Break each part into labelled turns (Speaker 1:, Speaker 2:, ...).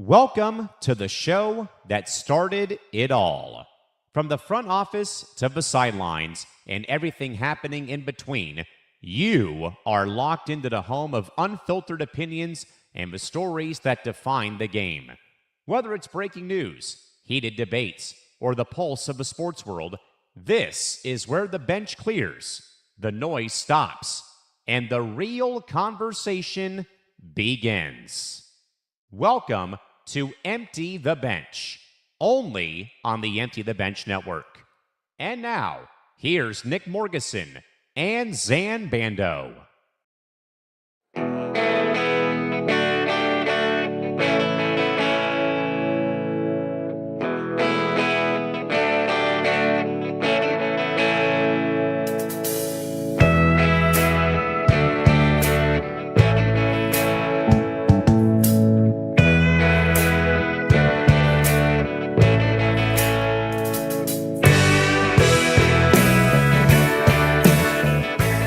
Speaker 1: Welcome to the show that started it all. From the front office to the sidelines and everything happening in between, you are locked into the home of unfiltered opinions and the stories that define the game. Whether it's breaking news, heated debates, or the pulse of the sports world, this is where the bench clears, the noise stops, and the real conversation begins. Welcome to Empty the Bench, only on the Empty the Bench Network. And now, here's Nick Morgasen and Zain Bando.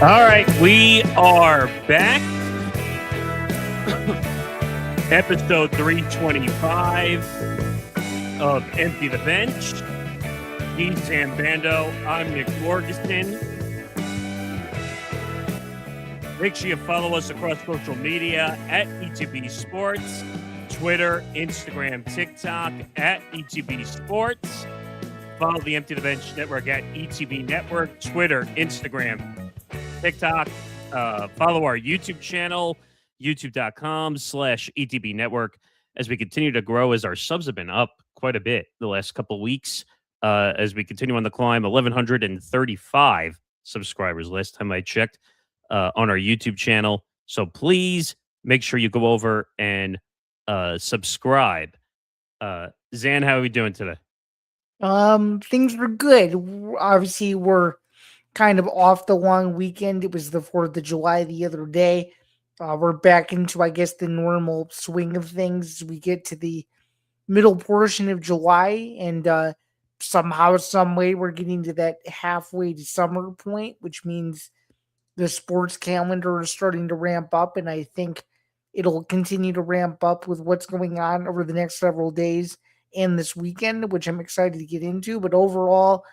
Speaker 2: All right, we are back. Episode 325 of Empty the Bench. He's Zain Bando. I'm Nick Morgasen. Make sure you follow us across social media at ETB Sports, Twitter, Instagram, TikTok at ETB Sports. Follow the Empty the Bench Network at ETB Network, Twitter, Instagram, TikTok. Follow our YouTube channel, youtube.com/ETB Network, as we continue to grow, as our subs have been up quite a bit the last couple of weeks, as we continue on the climb. 1,135 subscribers last time I checked on our YouTube channel. So please make sure you go over and subscribe. Zain, how are we doing today?
Speaker 3: Things were good. Obviously, we're kind of off the long weekend. It was the 4th of July the other day. We're back into, I guess, the normal swing of things. We get to the middle portion of July, and somehow, some way, we're getting to that halfway to summer point, which means the sports calendar is starting to ramp up, and I think it'll continue to ramp up with what's going on over the next several days and this weekend, which I'm excited to get into. But overall,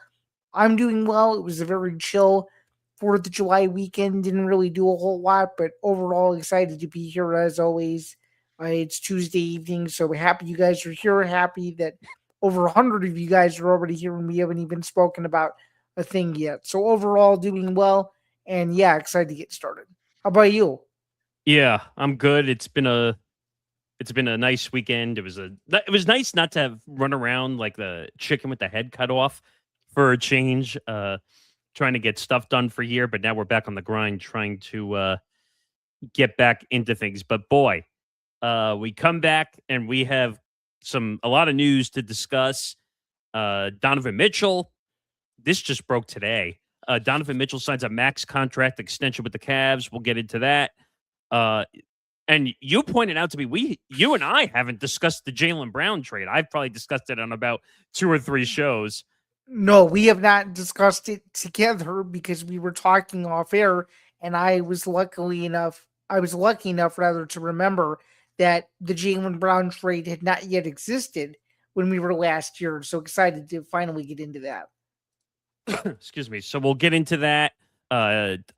Speaker 3: I'm doing well. It was a very chill 4th of July weekend. Didn't really do a whole lot, but overall excited to be here as always. It's Tuesday evening, so happy you guys are here. Happy that over 100 of you guys are already here and we haven't even spoken about a thing yet. So overall doing well, and yeah, excited to get started. How about you?
Speaker 2: Yeah, I'm good. It's been a nice weekend. It was nice not to have run around like the chicken with the head cut off for a change, trying to get stuff done for here, but now we're back on the grind trying to get back into things. But boy, we come back and we have a lot of news to discuss. Donovan Mitchell, this just broke today. Donovan Mitchell signs a max contract extension with the Cavs. We'll get into that. And you pointed out to me, you and I haven't discussed the Jaylen Brown trade. I've probably discussed it on about 2 or 3 shows.
Speaker 3: No, we have not discussed it together because we were talking off air, and I was lucky enough to remember that the Jaylen Brown trade had not yet existed when we were last year. So excited to finally get into that.
Speaker 2: Excuse me. So we'll get into that.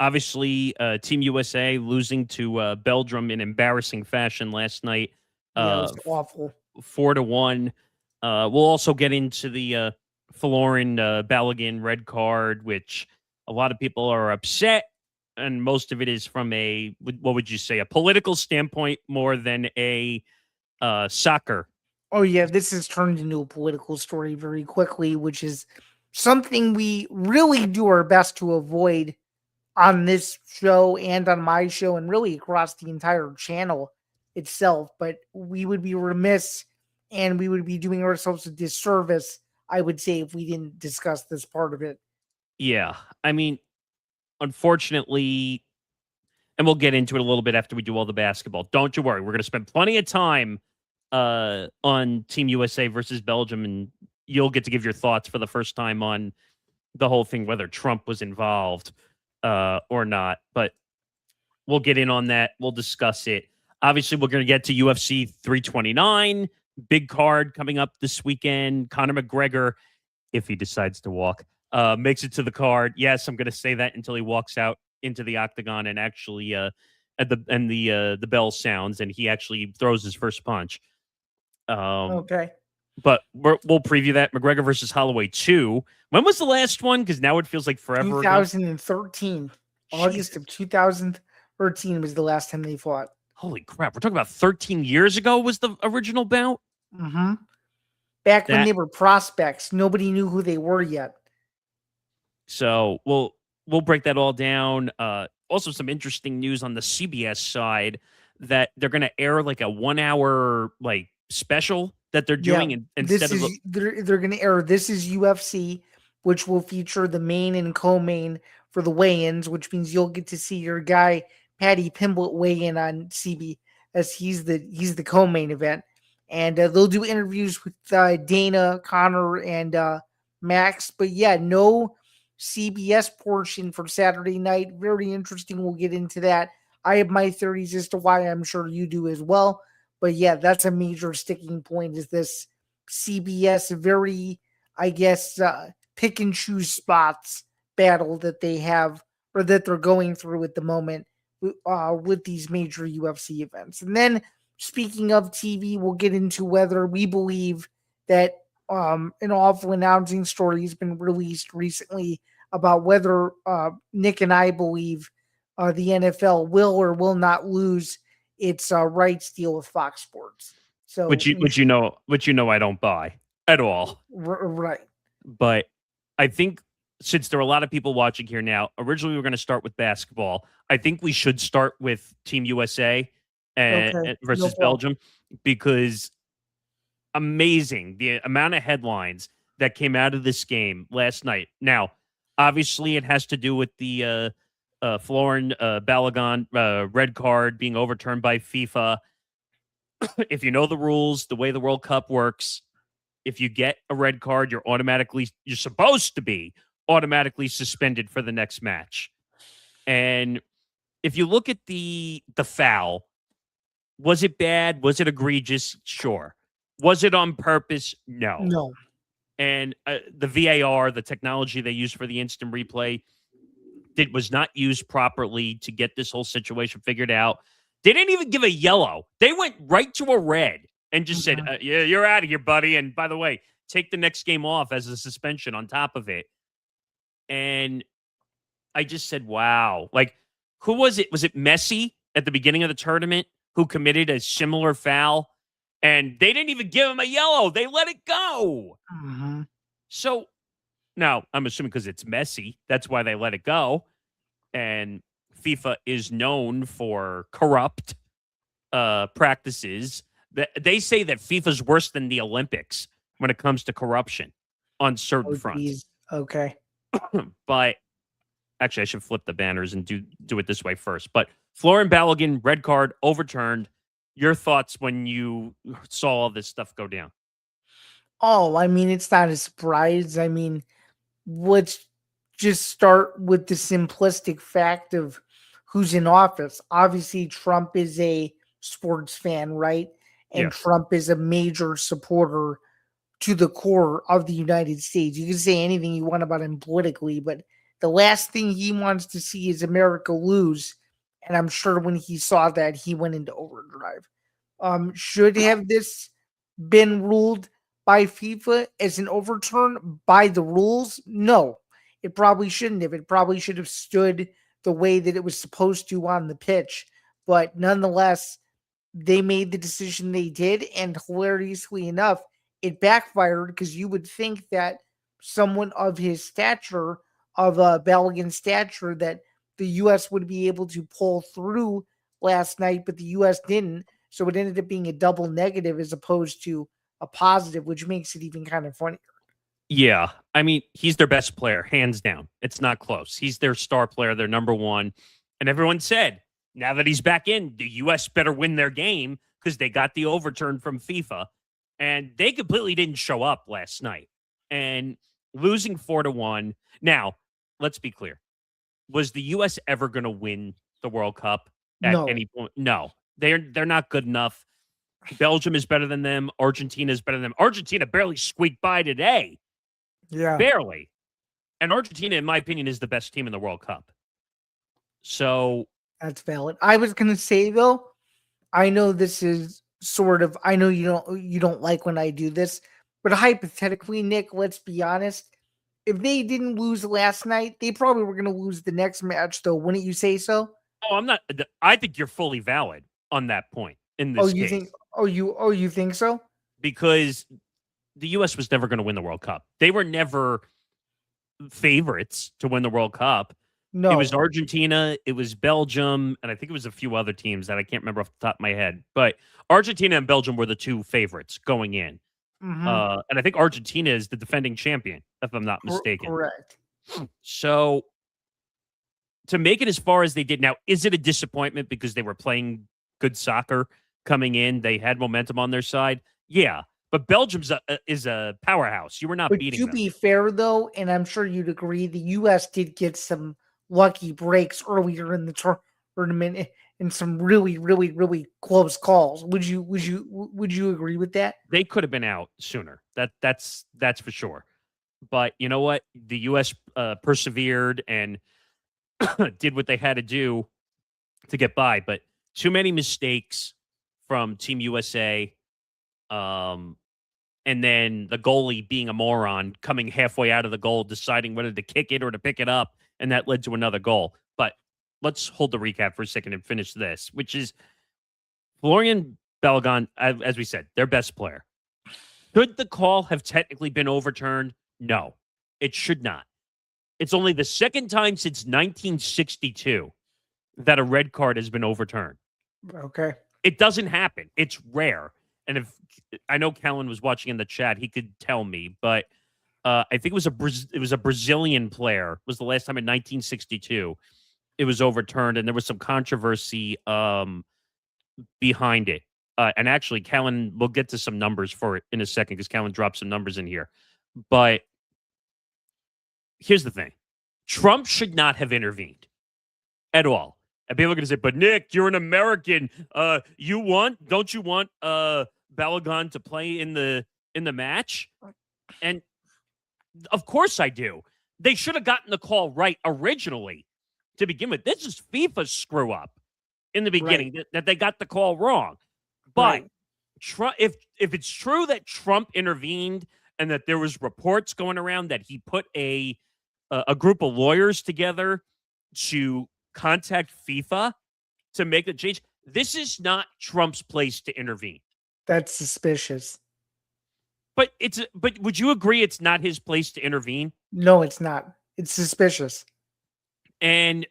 Speaker 2: Obviously, Team USA losing to Belgium in embarrassing fashion last night.
Speaker 3: Yeah, it was awful.
Speaker 2: 4-1. We'll also get into the Folarin Balogun red card, which a lot of people are upset, and most of it is from what would you say, a political standpoint more than a soccer.
Speaker 3: Oh yeah, this has turned into a political story very quickly, which is something we really do our best to avoid on this show and on my show and really across the entire channel itself. But we would be remiss and we would be doing ourselves a disservice, I would say, if we didn't discuss this part of it.
Speaker 2: Yeah. I mean, unfortunately, and we'll get into it a little bit after we do all the basketball. Don't you worry. We're going to spend plenty of time on Team USA versus Belgium, and you'll get to give your thoughts for the first time on the whole thing, whether Trump was involved or not. But we'll get in on that. We'll discuss it. Obviously, we're going to get to UFC 329. big card coming up this weekend. Conor McGregor, if he decides to walk, makes it to the card. Yes, I'm going to say that until he walks out into the octagon and actually the bell sounds and he actually throws his first punch.
Speaker 3: Okay.
Speaker 2: But we'll preview that. McGregor versus Holloway 2. When was the last one? Because now it feels like forever ago.
Speaker 3: 2013. August of 2013 was the last time they fought.
Speaker 2: Holy crap. We're talking about 13 years ago was the original bout?
Speaker 3: Mm-hmm. Back when they were prospects. Nobody knew who they were yet.
Speaker 2: So we'll break that all down. Also, some interesting news on the CBS side that they're going to air like a 1 hour like special that they're doing instead of
Speaker 3: they're going to air This Is UFC, which will feature the main and co-main for the weigh-ins, which means you'll get to see your guy Patty Pimblett weigh in on CB as he's the co-main event, and they'll do interviews with Dana, Conor, and Max. But yeah, no CBS portion for Saturday night. Very interesting. We'll get into that. I have my theories as to why. I'm sure you do as well. But yeah, that's a major sticking point, is this CBS very, I guess, pick and choose spots battle that they have or that they're going through at the moment with these major UFC events. And then speaking of TV, we'll get into whether we believe that an awful announcing story has been released recently about whether Nick and I believe the NFL will or will not lose its rights deal with Fox Sports. So
Speaker 2: which you know I don't buy at all.
Speaker 3: Right.
Speaker 2: But I think since there are a lot of people watching here now, originally we were going to start with basketball. I think we should start with Team USA versus Belgium, because amazing the amount of headlines that came out of this game last night. Now, obviously, it has to do with the Folarin Balogun red card being overturned by FIFA. If you know the rules, the way the World Cup works, if you get a red card, you're supposed to be automatically suspended for the next match. And if you look at the foul, was it bad? Was it egregious? Sure. Was it on purpose? No. And the VAR, the technology they use for the instant replay, was not used properly to get this whole situation figured out. They didn't even give a yellow. They went right to a red and just said, yeah, you're out of here, buddy. And by the way, take the next game off as a suspension on top of it. And I just said, wow. Like, who was it? Was it Messi at the beginning of the tournament who committed a similar foul? And they didn't even give him a yellow. They let it go.
Speaker 3: Mm-hmm.
Speaker 2: So now I'm assuming because it's Messi, that's why they let it go. And FIFA is known for corrupt practices. They say that FIFA's worse than the Olympics when it comes to corruption on certain fronts.
Speaker 3: Geez. Okay.
Speaker 2: But actually, I should flip the banners and do it this way first. But Folarin Balogun, red card, overturned. Your thoughts when you saw all this stuff go down?
Speaker 3: Oh, I mean, it's not a surprise. I mean, let's just start with the simplistic fact of who's in office. Obviously, Trump is a sports fan, right? And
Speaker 2: Yeah.
Speaker 3: Trump is a major supporter to the core of the United States. You can say anything you want about him politically, but the last thing he wants to see is America lose. And I'm sure when he saw that, he went into overdrive. Should have this been ruled by FIFA as an overturn by the rules? No, it probably shouldn't have. It probably should have stood the way that it was supposed to on the pitch. But nonetheless, they made the decision they did. And hilariously enough, it backfired, because you would think that someone of his stature, of Balogun's stature, that the U.S. would be able to pull through last night, but the U.S. didn't. So it ended up being a double negative as opposed to a positive, which makes it even kind of funnier.
Speaker 2: Yeah. I mean, he's their best player, hands down. It's not close. He's their star player, their number one. And everyone said, now that he's back in, the U.S. better win their game because they got the overturn from FIFA. And they completely didn't show up last night. And losing 4-1. Now, let's be clear. Was the U.S. ever going to win the World Cup at any point? No. They're not good enough. Belgium is better than them. Argentina is better than them. Argentina barely squeaked by today.
Speaker 3: Yeah,
Speaker 2: Barely. And Argentina, in my opinion, is the best team in the World Cup. So
Speaker 3: that's valid. I was gonna say though, I know this is sort of. I know you don't like when I do this, but hypothetically, Nick, let's be honest. If they didn't lose last night, they probably were gonna lose the next match, though. Wouldn't you say so?
Speaker 2: I'm not. I think you're fully valid on that point in
Speaker 3: Oh,
Speaker 2: this
Speaker 3: you
Speaker 2: case
Speaker 3: think? Oh, you think so?
Speaker 2: because the U.S. was never going to win the World Cup. They were never favorites to win the World Cup. It was
Speaker 3: No.
Speaker 2: Argentina, it was Belgium, and I think it was a few other teams that I can't remember off the top of my head. But Argentina and Belgium were the two favorites going in.
Speaker 3: Mm-hmm.
Speaker 2: And I think Argentina is the defending champion, if I'm not mistaken.
Speaker 3: Correct.
Speaker 2: So to make it as far as they did now, is it a disappointment because they were playing good soccer coming in? They had momentum on their side. Yeah, but Belgium's is a powerhouse. You were not
Speaker 3: But
Speaker 2: beating
Speaker 3: to
Speaker 2: them.
Speaker 3: be fair, though, and I'm sure you'd agree, the U.S. did get some lucky breaks earlier in the tournament and some really, really, really close calls. Would you agree with that?
Speaker 2: They could have been out sooner. That's for sure. But you know what? The U.S. Persevered and did what they had to do to get by. But too many mistakes from Team USA. And then the goalie being a moron, coming halfway out of the goal, deciding whether to kick it or to pick it up, and that led to another goal. But let's hold the recap for a second and finish this, which is Folarin Balogun, as we said, their best player. Should the call have technically been overturned? No, it should not. It's only the second time since 1962 that a red card has been overturned.
Speaker 3: Okay.
Speaker 2: It doesn't happen. It's rare. And if I know Callan was watching in the chat, he could tell me, but I think it was a Brazilian player. Was the last time in 1962 it was overturned, and there was some controversy behind it. And actually, Callan, we'll get to some numbers for it in a second because Callan dropped some numbers in here. But here's the thing: Trump should not have intervened at all. And people are going to say, "But Nick, you're an American. Don't you want Balogun to play in the match?" And of course I do. They should have gotten the call right originally to begin with. This is FIFA's screw up in the beginning that they got the call wrong. But Trump, if it's true that Trump intervened and that there was reports going around that he put a group of lawyers together to contact FIFA to make the change, this is not Trump's place to intervene.
Speaker 3: That's suspicious.
Speaker 2: But would you agree it's not his place to intervene?
Speaker 3: No, it's not. It's suspicious.
Speaker 2: And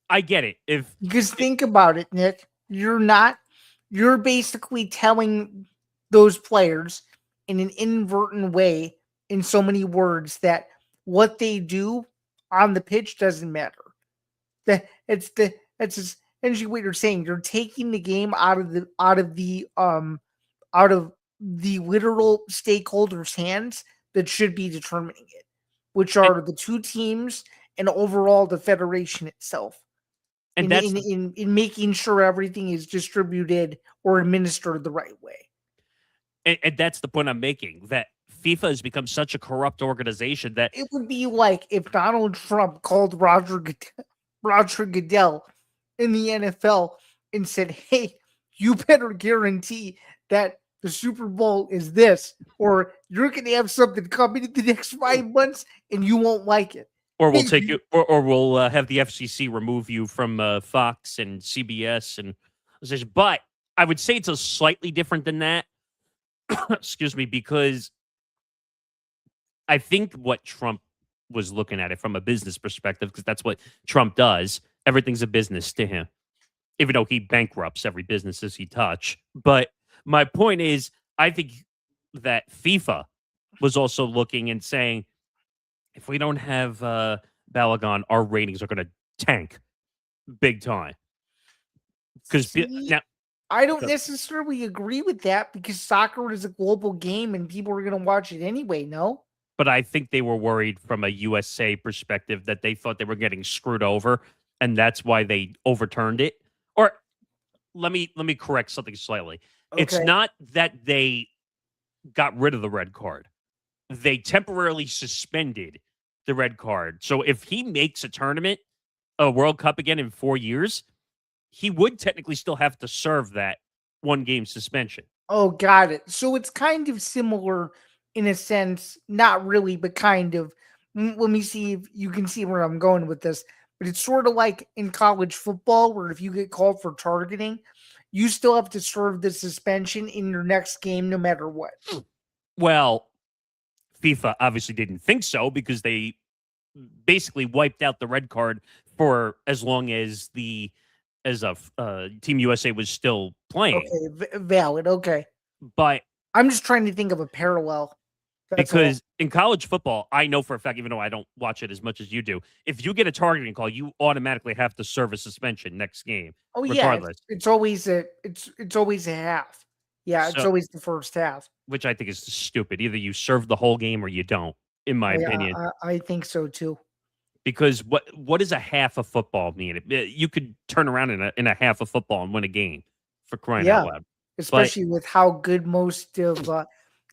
Speaker 2: I get it.
Speaker 3: Because think about it, Nick. You're basically telling those players in an inadvertent way, in so many words, that what they do on the pitch doesn't matter. That's essentially what you're saying. You're taking the game out of the literal stakeholders' hands that should be determining it, which are the two teams and overall the federation itself. And in making sure everything is distributed or administered the right way.
Speaker 2: And that's the point I'm making, that FIFA has become such a corrupt organization that
Speaker 3: it would be like if Donald Trump called Roger Goodell in the NFL and said, "Hey, you better guarantee that the Super Bowl is this, or you're going to have something coming in the next 5 months and you won't like it."
Speaker 2: Or we'll take you, or we'll have the FCC remove you from Fox and CBS. But I would say it's a slightly different than that. Excuse me, because I think what Trump was looking at it from a business perspective, because that's what Trump does. Everything's a business to him, even though he bankrupts every businesses he touch. But my point is, I think that FIFA was also looking and saying, if we don't have Balogun, our ratings are going to tank big time. Because now,
Speaker 3: I don't necessarily agree with that, because soccer is a global game and people are going to watch it anyway. No,
Speaker 2: but I think they were worried from a USA perspective that they thought they were getting screwed over, and that's why they overturned it. Or let me correct something slightly. It's
Speaker 3: Okay.
Speaker 2: not that they got rid of the red card. They temporarily suspended the red card. So if he makes a World Cup again in 4 years, he would technically still have to serve that 1-game suspension.
Speaker 3: Oh, got it. So it's kind of similar in a sense, not really, but kind of. Let me see if you can see where I'm going with this. But it's sort of like in college football, where if you get called for targeting, you still have to serve the suspension in your next game, no matter what.
Speaker 2: Well, FIFA obviously didn't think so because they basically wiped out the red card for as long as Team USA was still playing.
Speaker 3: Okay, valid. Okay.
Speaker 2: But
Speaker 3: I'm just trying to think of a parallel. That's all.
Speaker 2: because in college football, I know for a fact, even though I don't watch it as much as you do, if you get a targeting call, you automatically have to serve a suspension next game,
Speaker 3: Oh yeah,
Speaker 2: regardless.
Speaker 3: it's always a half. Yeah, it's
Speaker 2: So,
Speaker 3: always the first half.
Speaker 2: which I think is stupid. Either you serve the whole game or you don't, in my opinion.
Speaker 3: I think so too.
Speaker 2: Because what does a half of football mean? You could turn around in a half of football and win a game, for crying out loud.
Speaker 3: Especially with how good most of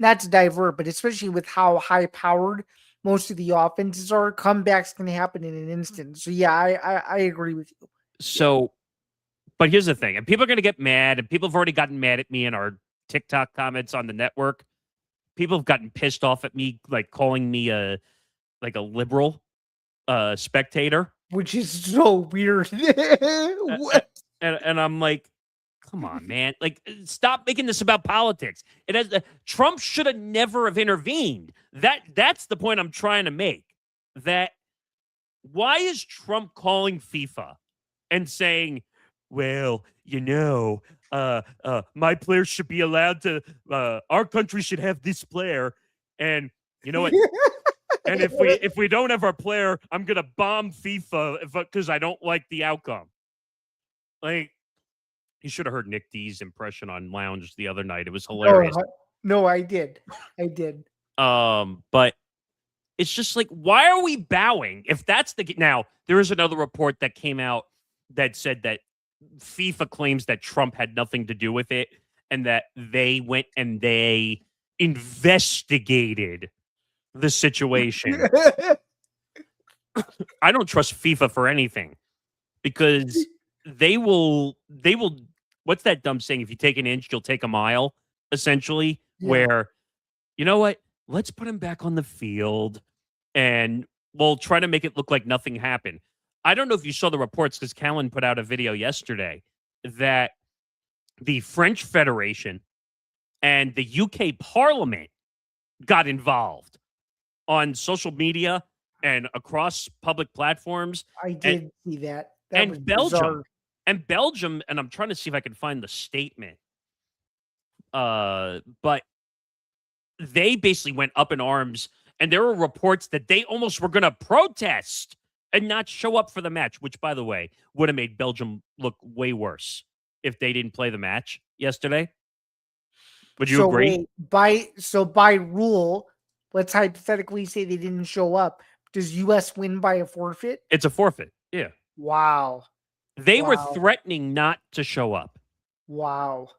Speaker 3: not to divert, but especially with how high powered most of the offenses are, comebacks can happen in an instant. So yeah, I agree with you.
Speaker 2: So, but here's the thing, and people are going to get mad, and people have already gotten mad at me in our TikTok comments on the network. People have gotten pissed off at me, like calling me a liberal spectator,
Speaker 3: Which is so weird. What?
Speaker 2: and I'm like, come on, man! Like, stop making this about politics. It has Trump should have never have intervened. That's the point I'm trying to make. That why is Trump calling FIFA and saying, well, my players should be allowed to, our country should have this player. And you know what? And if we don't have our player, I'm going to bomb FIFA because I don't like the outcome. Like, you should have heard Nick D's impression on Lounge the other night. It was hilarious.
Speaker 3: No, I did.
Speaker 2: But it's just like, why are we bowing? If that's now, there is another report that came out that said that FIFA claims that Trump had nothing to do with it and that they went and they investigated the situation. I don't trust FIFA for anything because they will what's that dumb saying? If you take an inch, you'll take a mile, essentially, where, you know what? Let's put him back on the field and we'll try to make it look like nothing happened. I don't know if you saw the reports because Callan put out a video yesterday that the French Federation and the UK Parliament got involved on social media and across public platforms.
Speaker 3: I did see that.
Speaker 2: And
Speaker 3: was
Speaker 2: Belgium.
Speaker 3: bizarre.
Speaker 2: And Belgium, and I'm trying to see if I can find the statement. But they basically went up in arms, and there were reports that they almost were going to protest and not show up for the match, which, by the way, would have made Belgium look way worse if they didn't play the match yesterday. Would you agree?
Speaker 3: By rule, let's hypothetically say they didn't show up. Does U.S. win by a forfeit?
Speaker 2: It's a forfeit. Yeah.
Speaker 3: Wow.
Speaker 2: They were threatening not to show up.
Speaker 3: Wow.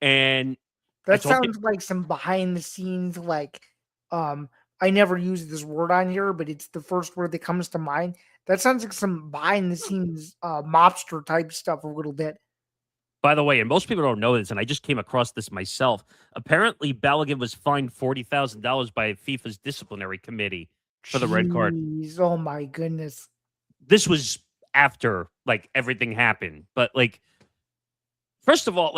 Speaker 2: And
Speaker 3: that sounds like some behind the scenes, I never use this word on here, but it's the first word that comes to mind. That sounds like some behind the scenes mobster type stuff a little bit.
Speaker 2: By the way, and most people don't know this, and I just came across this myself. Apparently, Balogun was fined $40,000 by FIFA's disciplinary committee for the red card.
Speaker 3: Oh my goodness!
Speaker 2: This was after everything happened, but first of all,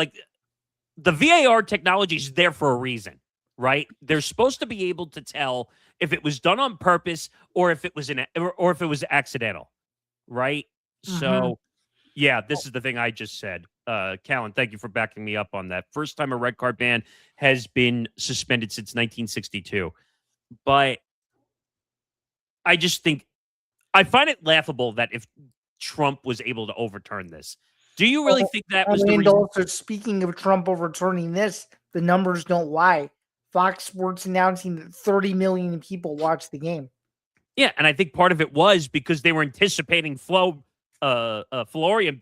Speaker 2: the VAR technology is there for a reason, right? They're supposed to be able to tell if it was done on purpose or if it was or if it was accidental, right?
Speaker 3: Mm-hmm.
Speaker 2: So, yeah, this is the thing I just said. Callan, thank you for backing me up on that. First time a red card ban has been suspended since 1962. But I just think, I find it laughable that if Trump was able to overturn this, do you really think that was the reason?
Speaker 3: Also, speaking of Trump overturning this, the numbers don't lie. Fox Sports announcing that 30 million people watched the game.
Speaker 2: Yeah, and I think part of it was because they were anticipating Folarin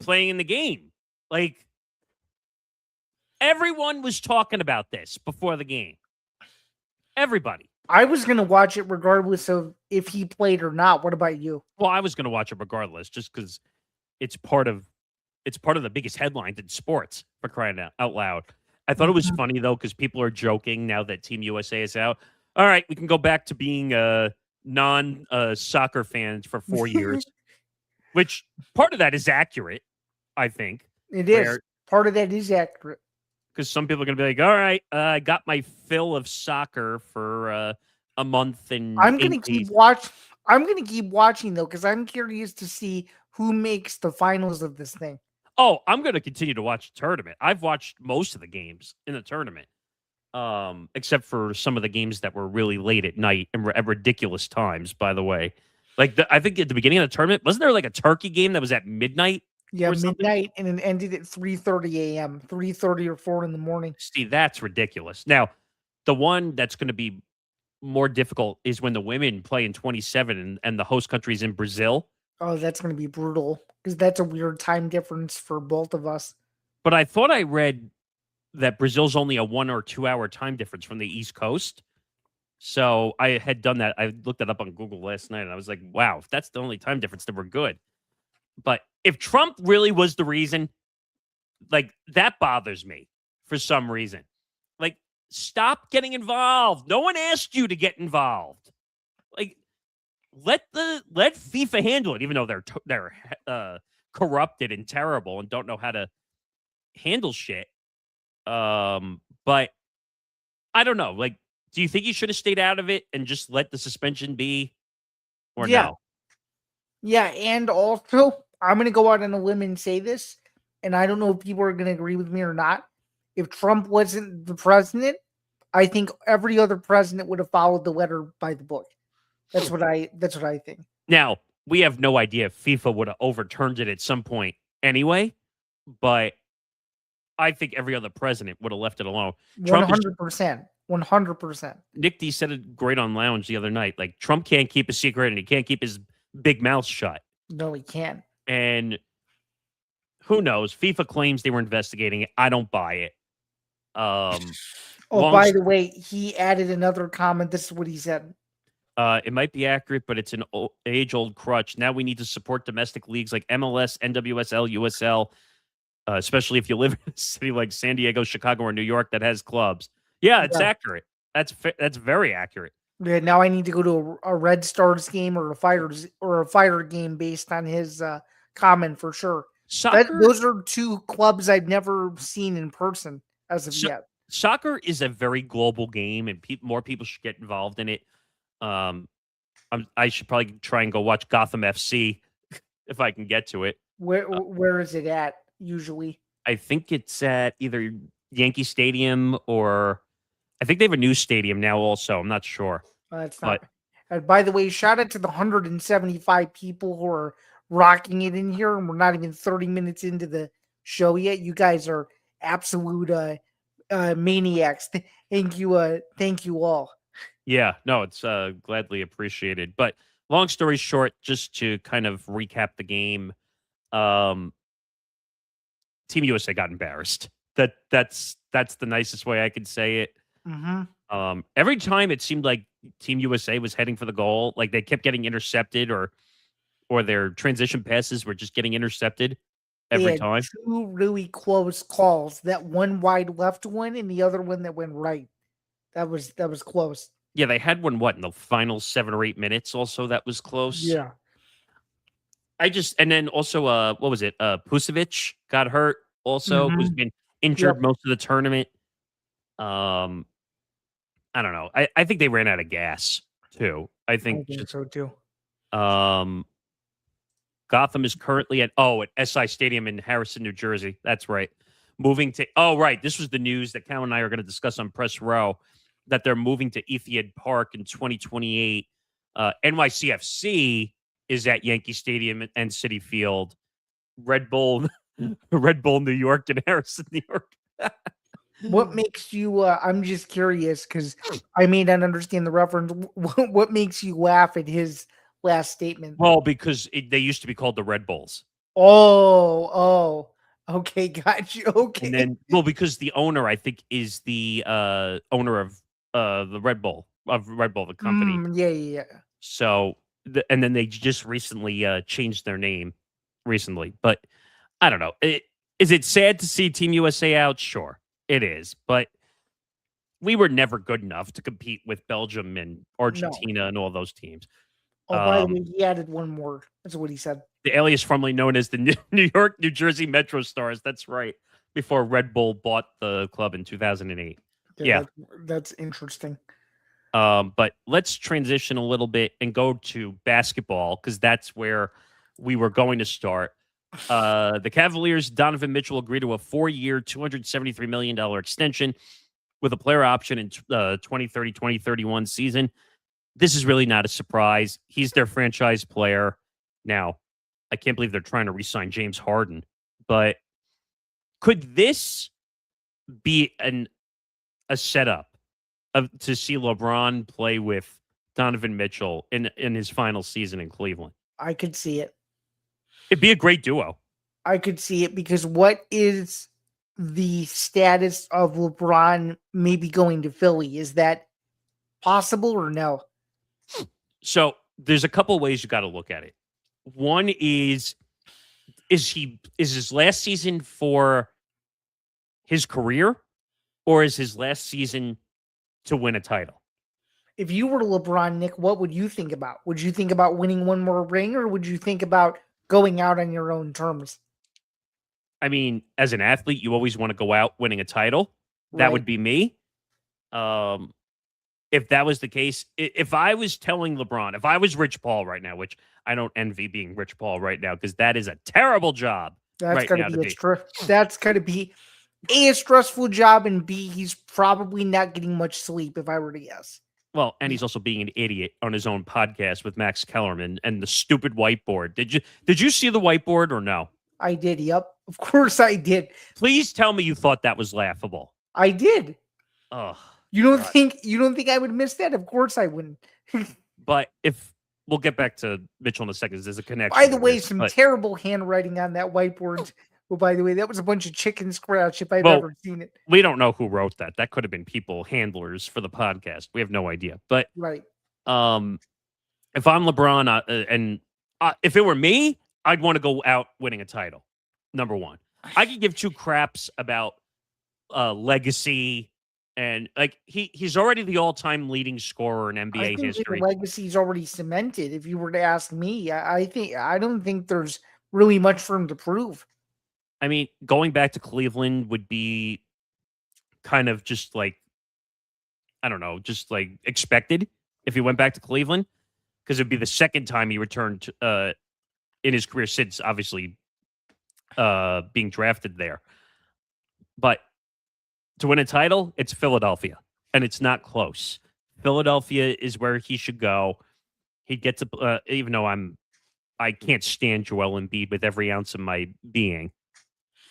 Speaker 2: playing in the game. Everyone was talking about this before the game. Everybody.
Speaker 3: I was going to watch it regardless of if he played or not. What about you?
Speaker 2: Well, I was going to watch it regardless, just because it's part of the biggest headlines in sports, for crying out loud. I thought it was funny though, because people are joking now that Team USA is out. All right, we can go back to being non soccer fans for 4 years, which part of that is accurate. I think
Speaker 3: It is. Part of that is accurate.
Speaker 2: Because some people are going to be like, all right, I got my fill of soccer for a month and
Speaker 3: I'm going to keep watching though, because I'm curious to see who makes the finals of this thing.
Speaker 2: Oh, I'm going to continue to watch the tournament. I've watched most of the games in the tournament, except for some of the games that were really late at night and were at ridiculous times, by the way. Like, I think at the beginning of the tournament, wasn't there like a Turkey game that was at midnight?
Speaker 3: Yeah, midnight, and it ended at 3:30 a.m., 3:30 or 4 in the morning.
Speaker 2: See, that's ridiculous. Now, the one that's going to be more difficult is when the women play in 27 and the host country is in Brazil.
Speaker 3: Oh, that's going to be brutal because that's a weird time difference for both of us.
Speaker 2: But I thought I read that Brazil's only a 1 or 2 hour time difference from the East Coast. So I had done that. I looked that up on Google last night and I was like, wow, if that's the only time difference, then we're good. But if Trump really was the reason, like, that bothers me for some reason. Like, stop getting involved. No one asked you to get involved. Like, let FIFA handle it, even though they're corrupted and terrible and don't know how to handle shit. But I don't know. Like, do you think you should have stayed out of it and just let the suspension be, or no?
Speaker 3: Yeah, and also I'm going to go out on a limb and say this, and I don't know if people are going to agree with me or not. If Trump wasn't the president, I think every other president would have followed the letter by the book. That's what I think. Now,
Speaker 2: we have no idea if FIFA would have overturned it at some point anyway, but I think every other president would have left it alone.
Speaker 3: 100%. 100%.
Speaker 2: Nick D said it great on Lounge the other night. Like, Trump can't keep a secret and he can't keep his big mouth shut.
Speaker 3: No, he can't.
Speaker 2: And who knows? FIFA claims they were investigating it. I don't buy it.
Speaker 3: By the way, he added another comment. This is what he said.
Speaker 2: It might be accurate, but it's an age-old crutch. Now we need to support domestic leagues like MLS, NWSL, USL, especially if you live in a city like San Diego, Chicago, or New York that has clubs. Yeah, it's accurate. That's very accurate.
Speaker 3: Yeah, now I need to go to a Red Stars game or a Fire game based on his comment for sure. Those are two clubs I've never seen in person as of yet.
Speaker 2: Soccer is a very global game, and more people should get involved in it. I should probably try and go watch Gotham FC if I can get to it.
Speaker 3: Where is it at usually?
Speaker 2: I think it's at either Yankee Stadium or I think they have a new stadium now also. I'm not sure.
Speaker 3: That's not. By the way, shout out to the 175 people who are rocking it in here, and we're not even 30 minutes into the show yet. You guys are absolute maniacs. Thank you all.
Speaker 2: Yeah, no, it's gladly appreciated. But long story short, just to kind of recap the game, Team USA got embarrassed. That's the nicest way I could say it.
Speaker 3: Mm-hmm.
Speaker 2: Every time it seemed like Team USA was heading for the goal, like they kept getting intercepted, or their transition passes were just getting intercepted every time.
Speaker 3: Two really close calls. That one wide left one, and the other one that went right. That was close.
Speaker 2: Yeah, they had one in the final 7 or 8 minutes. Also, that was close.
Speaker 3: Yeah.
Speaker 2: And then also, what was it? Pusevic got hurt. Also, who's been injured most of the tournament. I don't know. I think they ran out of gas too. I think
Speaker 3: so too.
Speaker 2: Gotham is currently at SI Stadium in Harrison, New Jersey. That's right. Moving to this was the news that Cal and I are going to discuss on Press Row, that they're moving to Etihad Park in 2028. NYCFC is at Yankee Stadium and Citi Field. Red Bull New York and Harrison, New York.
Speaker 3: What makes you I'm just curious because I may not understand the reference. What makes you laugh at his last statement?
Speaker 2: Well, because they used to be called the Red Bulls.
Speaker 3: Okay, got you. Okay.
Speaker 2: And then, well, because the owner, I think, is the owner of the Red Bull, the company.
Speaker 3: Yeah.
Speaker 2: So, and then they just recently changed their name recently. But I don't know. Is it sad to see Team USA out? Sure, it is. But we were never good enough to compete with Belgium and
Speaker 3: No.
Speaker 2: Argentina and all those teams.
Speaker 3: Oh, by the way, he added one more. That's what he said.
Speaker 2: The alias formerly known as the New York, New Jersey Metro Stars. That's right. Before Red Bull bought the club in 2008. Yeah.
Speaker 3: That's interesting.
Speaker 2: But let's transition a little bit and go to basketball because that's where we were going to start. The Cavaliers, Donovan Mitchell agreed to a 4-year, $273 million extension with a player option in 2030-2031 season. This is really not a surprise. He's their franchise player. Now, I can't believe they're trying to re-sign James Harden, but could this be a setup to see LeBron play with Donovan Mitchell in his final season in Cleveland?
Speaker 3: I could see it.
Speaker 2: It'd be a great duo.
Speaker 3: I could see it because what is the status of LeBron maybe going to Philly? Is that possible or no?
Speaker 2: So there's a couple ways you got to look at it. One is his last season for his career, or is his last season to win a title?
Speaker 3: If you were LeBron, Nick, what would you think about? Would you think about winning one more ring, or would you think about going out on your own terms?
Speaker 2: I mean, as an athlete, you always want to go out winning a title. That
Speaker 3: Right.
Speaker 2: would be me. If that was the case, if I was telling LeBron, if I was Rich Paul right now, which I don't envy being Rich Paul right now because that is a terrible job.
Speaker 3: That's
Speaker 2: right
Speaker 3: going
Speaker 2: now
Speaker 3: to be that's going to be A, a stressful job, and B, he's probably not getting much sleep if I were to guess.
Speaker 2: Well, and he's also being an idiot on his own podcast with Max Kellerman and the stupid whiteboard. Did you see the whiteboard or no?
Speaker 3: I did. Yep. Of course I did.
Speaker 2: Please tell me you thought that was laughable.
Speaker 3: I did.
Speaker 2: Oh,
Speaker 3: you don't think I would miss that? Of course I wouldn't.
Speaker 2: But if we'll get back to Mitchell in a second, there's a connection.
Speaker 3: By the way, terrible handwriting on that whiteboard. Well, by the way, that was a bunch of chicken scratch if I've ever seen it.
Speaker 2: We don't know who wrote that. That could have been people, handlers for the podcast. We have no idea. But
Speaker 3: right.
Speaker 2: If I'm LeBron if it were me, I'd want to go out winning a title. Number one, I could give two craps about legacy. And like he's already the all-time leading scorer in NBA history.
Speaker 3: The legacy's already cemented. If you were to ask me, I don't think there's really much for him to prove.
Speaker 2: I mean, going back to Cleveland would be kind of just like, I don't know, just like expected if he went back to Cleveland, because it'd be the second time he returned in his career since obviously being drafted there. But to win a title, it's Philadelphia, and it's not close. Philadelphia is where he should go. He'd get to, even though I can't stand Joel Embiid with every ounce of my being.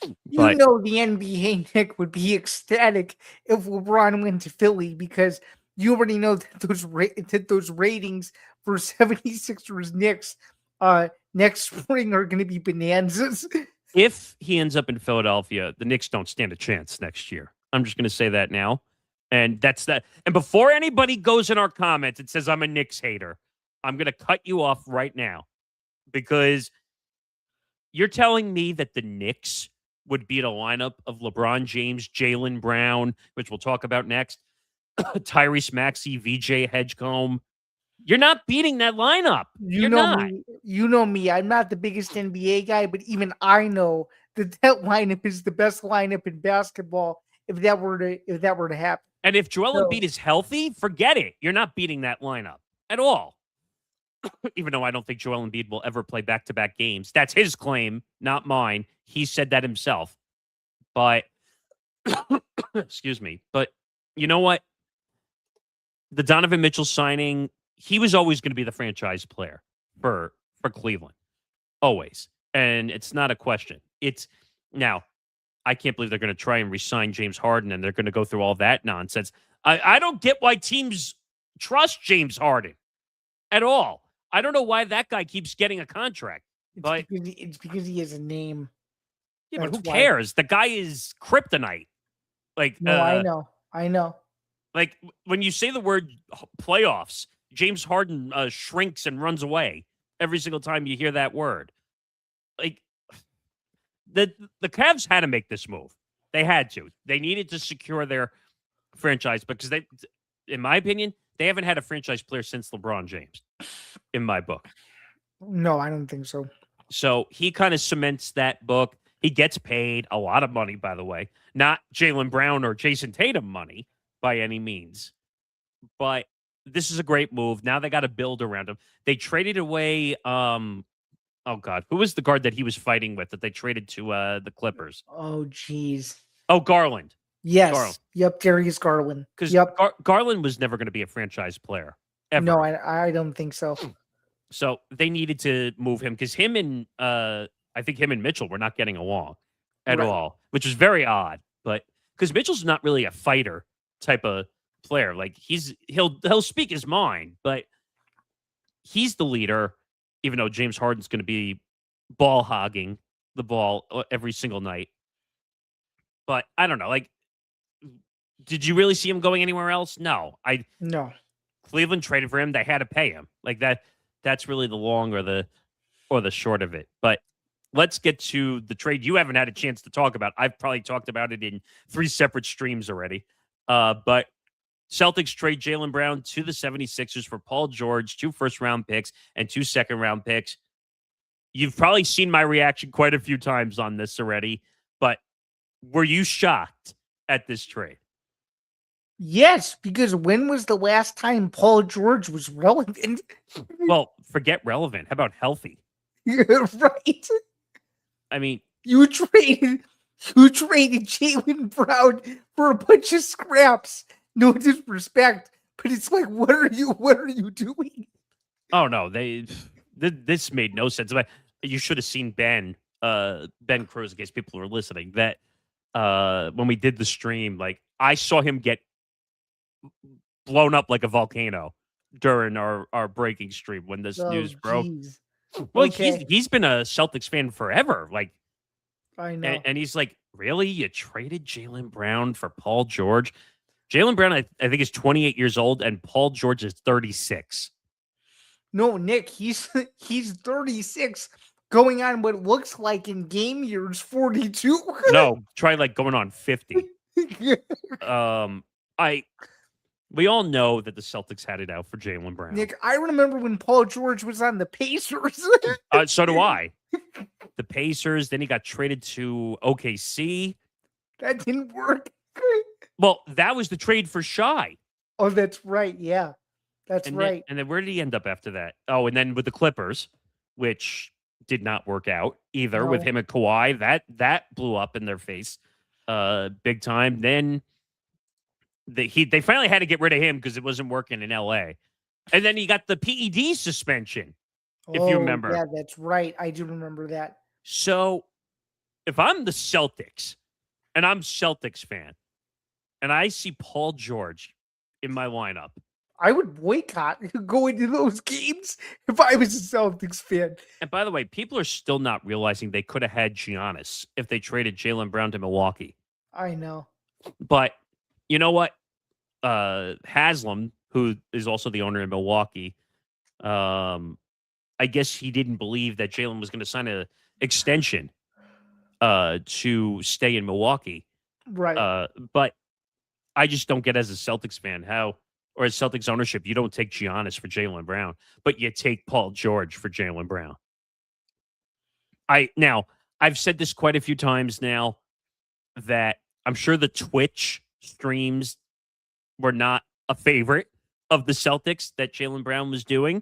Speaker 3: The NBA, Nick, would be ecstatic if LeBron went to Philly because you already know that those ratings for 76ers Knicks next spring are going to be bonanzas.
Speaker 2: If he ends up in Philadelphia, the Knicks don't stand a chance next year. I'm just going to say that now. And that's that. And before anybody goes in our comments and says I'm a Knicks hater, I'm going to cut you off right now because you're telling me that the Knicks would beat a lineup of LeBron James, Jaylen Brown, which we'll talk about next, Tyrese Maxey, VJ Hedgecomb. You're not beating that lineup.
Speaker 3: You know me. I'm not the biggest NBA guy, but even I know that lineup is the best lineup in basketball. If that were to happen,
Speaker 2: and if Joel Embiid is healthy, forget it. You're not beating that lineup at all. Even though I don't think Joel Embiid will ever play back-to-back games. That's his claim, not mine. He said that himself. But excuse me. But you know what? The Donovan Mitchell signing, he was always going to be the franchise player for Cleveland. Always. And it's not a question. It's now. I can't believe they're going to try and re-sign James Harden and they're going to go through all that nonsense. I don't get why teams trust James Harden at all. I don't know why that guy keeps getting a contract.
Speaker 3: It's because he has a name.
Speaker 2: Yeah, but
Speaker 3: That's
Speaker 2: who
Speaker 3: why.
Speaker 2: cares? The guy is kryptonite. Like,
Speaker 3: No, I know.
Speaker 2: like when you say the word playoffs, James Harden shrinks and runs away every single time you hear that word. Like the Cavs had to make this move. They had to. They needed to secure their franchise because they, in my opinion, they haven't had a franchise player since LeBron James, in my book.
Speaker 3: No, I don't think so.
Speaker 2: So he kind of cements that book. He gets paid a lot of money, by the way, not Jaylen Brown or Jason Tatum money by any means. But this is a great move. Now they got to build around him. They traded away. Oh God, who was the guard that he was fighting with that they traded to the Clippers?
Speaker 3: Oh, geez.
Speaker 2: Oh, Garland.
Speaker 3: Yes.
Speaker 2: Garland.
Speaker 3: Yep. Darius Garland.
Speaker 2: Because
Speaker 3: Yep.
Speaker 2: Garland was never going to be a franchise player ever.
Speaker 3: No, I don't think so.
Speaker 2: So they needed to move him because him and I think him and Mitchell were not getting along at all, which was very odd. But because Mitchell's not really a fighter type of player, like he'll speak his mind, but he's the leader. Even though James Harden's going to be ball hogging the ball every single night, but I don't know. Like, did you really see him going anywhere else? No,
Speaker 3: No.
Speaker 2: Cleveland traded for him. They had to pay him. Like that. That's really the long or the short of it. But let's get to the trade you haven't had a chance to talk about. I've probably talked about it in 3 separate streams already. But Celtics trade Jaylen Brown to the 76ers for Paul George, 2 first-round picks, and 2 second-round picks. You've probably seen my reaction quite a few times on this already, but were you shocked at this trade?
Speaker 3: Yes, because when was the last time Paul George was relevant?
Speaker 2: Well, forget relevant. How about healthy?
Speaker 3: Right.
Speaker 2: I mean,
Speaker 3: you traded Jaylen Brown for a bunch of scraps. No disrespect, but it's like, what are you doing?
Speaker 2: Oh no, this made no sense. You should have seen Ben Cruz, in case people were listening. That when we did the stream, like I saw him get blown up like a volcano during our breaking stream when this news broke. Well,
Speaker 3: okay.
Speaker 2: he's been a Celtics fan forever. Like
Speaker 3: I know,
Speaker 2: and he's like, really? You traded Jaylen Brown for Paul George? Jaylen Brown, I think, is 28 years old, and Paul George is 36.
Speaker 3: No, Nick, he's 36, going on what looks like in game years 42.
Speaker 2: No, try like going on 50. We all know that the Celtics had it out for Jaylen Brown.
Speaker 3: Nick, I remember when Paul George was on the Pacers.
Speaker 2: So do I. The Pacers, then he got traded to OKC.
Speaker 3: That didn't work.
Speaker 2: Well, that was the trade for Shai.
Speaker 3: Oh, that's right. Yeah, that's right.
Speaker 2: And then where did he end up after that? Oh, and then with the Clippers, which did not work out either with him and Kawhi. That blew up in their face big time. Then they finally had to get rid of him because it wasn't working in LA. And then he got the PED suspension, if you remember.
Speaker 3: Yeah, that's right. I do remember that.
Speaker 2: So if I'm the Celtics and I'm Celtics fan and I see Paul George in my lineup,
Speaker 3: I would boycott going to those games if I was a Celtics fan.
Speaker 2: And by the way, people are still not realizing they could have had Giannis if they traded Jaylen Brown to Milwaukee.
Speaker 3: I know.
Speaker 2: But you know what? Haslam, who is also the owner in Milwaukee, I guess he didn't believe that Jaylen was going to sign an extension to stay in Milwaukee.
Speaker 3: Right.
Speaker 2: But I just don't get, as a Celtics fan, or as Celtics ownership, you don't take Giannis for Jaylen Brown, but you take Paul George for Jaylen Brown. I've said this quite a few times now that I'm sure the Twitch streams were not a favorite of the Celtics that Jaylen Brown was doing.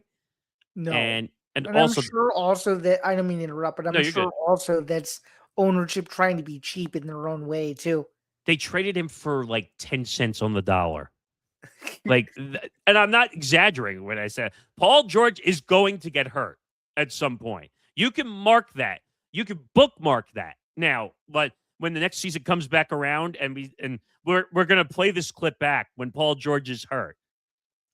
Speaker 3: No.
Speaker 2: And
Speaker 3: also, I'm sure also that, I don't mean to interrupt, but I'm sure
Speaker 2: good.
Speaker 3: Also that's ownership trying to be cheap in their own way too.
Speaker 2: They traded him for like 10 cents on the dollar. And I'm not exaggerating when I say Paul George is going to get hurt at some point. You can mark that. You can bookmark that now. But when the next season comes back around and we're going to play this clip back when Paul George is hurt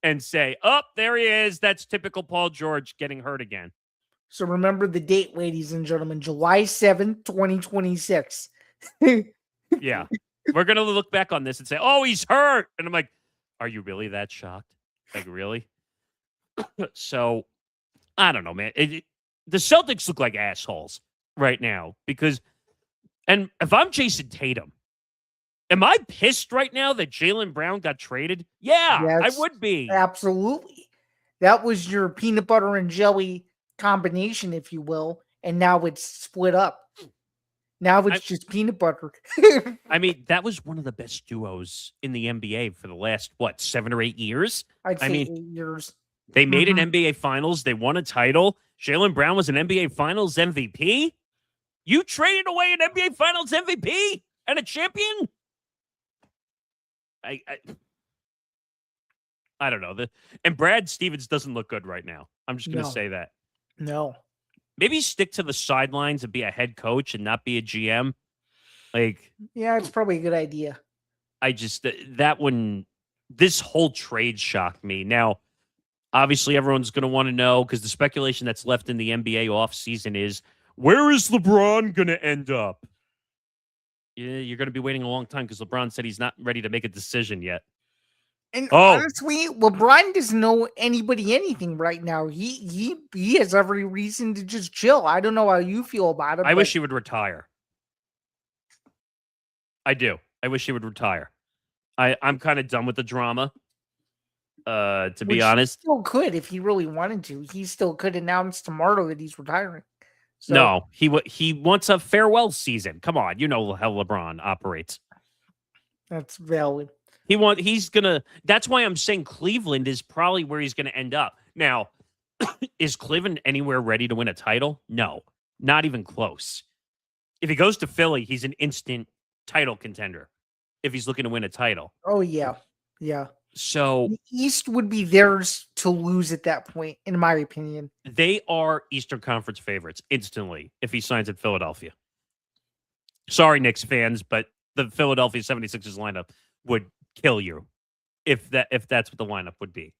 Speaker 2: and say, oh, there he is. That's typical Paul George getting hurt again.
Speaker 3: So remember the date, ladies and gentlemen, July 7th, 2026.
Speaker 2: Yeah. We're going to look back on this and say, oh, he's hurt. And I'm like, are you really that shocked? Like, really? So, I don't know, man. The Celtics look like assholes right now because, and if I'm Jason Tatum, am I pissed right now that Jaylen Brown got traded? Yeah, I
Speaker 3: Yes,
Speaker 2: would be.
Speaker 3: absolutely. That was your peanut butter and jelly combination, if you will, and now it's split up. Now it's just peanut butter.
Speaker 2: I mean, that was one of the best duos in the NBA for the last, 7 or 8 years?
Speaker 3: I'd say
Speaker 2: I mean,
Speaker 3: 8 years.
Speaker 2: They made an NBA Finals. They won a title. Jaylen Brown was an NBA Finals MVP. You traded away an NBA Finals MVP and a champion? I don't know. And Brad Stevens doesn't look good right now. I'm just going to say that.
Speaker 3: No.
Speaker 2: Maybe stick to the sidelines and be a head coach and not be a GM.
Speaker 3: Yeah, it's probably a good idea.
Speaker 2: I just, this whole trade shocked me. Now, obviously, everyone's going to want to know because the speculation that's left in the NBA offseason is, where is LeBron going to end up? Yeah, you're going to be waiting a long time because LeBron said he's not ready to make a decision yet.
Speaker 3: And honestly, LeBron doesn't know anybody anything right now. He has every reason to just chill. I don't know how you feel about it.
Speaker 2: I wish he would retire. I do. I wish he would retire. I'm kind of done with the drama. To be honest,
Speaker 3: he still could if he really wanted to. He still could announce tomorrow that he's retiring. So,
Speaker 2: no, he wants a farewell season. Come on, you know how LeBron operates.
Speaker 3: That's valid.
Speaker 2: That's why I'm saying Cleveland is probably where he's gonna end up. Now, is Cleveland anywhere ready to win a title? No, not even close. If he goes to Philly, he's an instant title contender. If he's looking to win a title.
Speaker 3: Oh yeah. Yeah.
Speaker 2: So
Speaker 3: the East would be theirs to lose at that point, in my opinion.
Speaker 2: They are Eastern Conference favorites instantly if he signs at Philadelphia. Sorry, Knicks fans, but the Philadelphia 76ers lineup would kill you if that's what the lineup would be.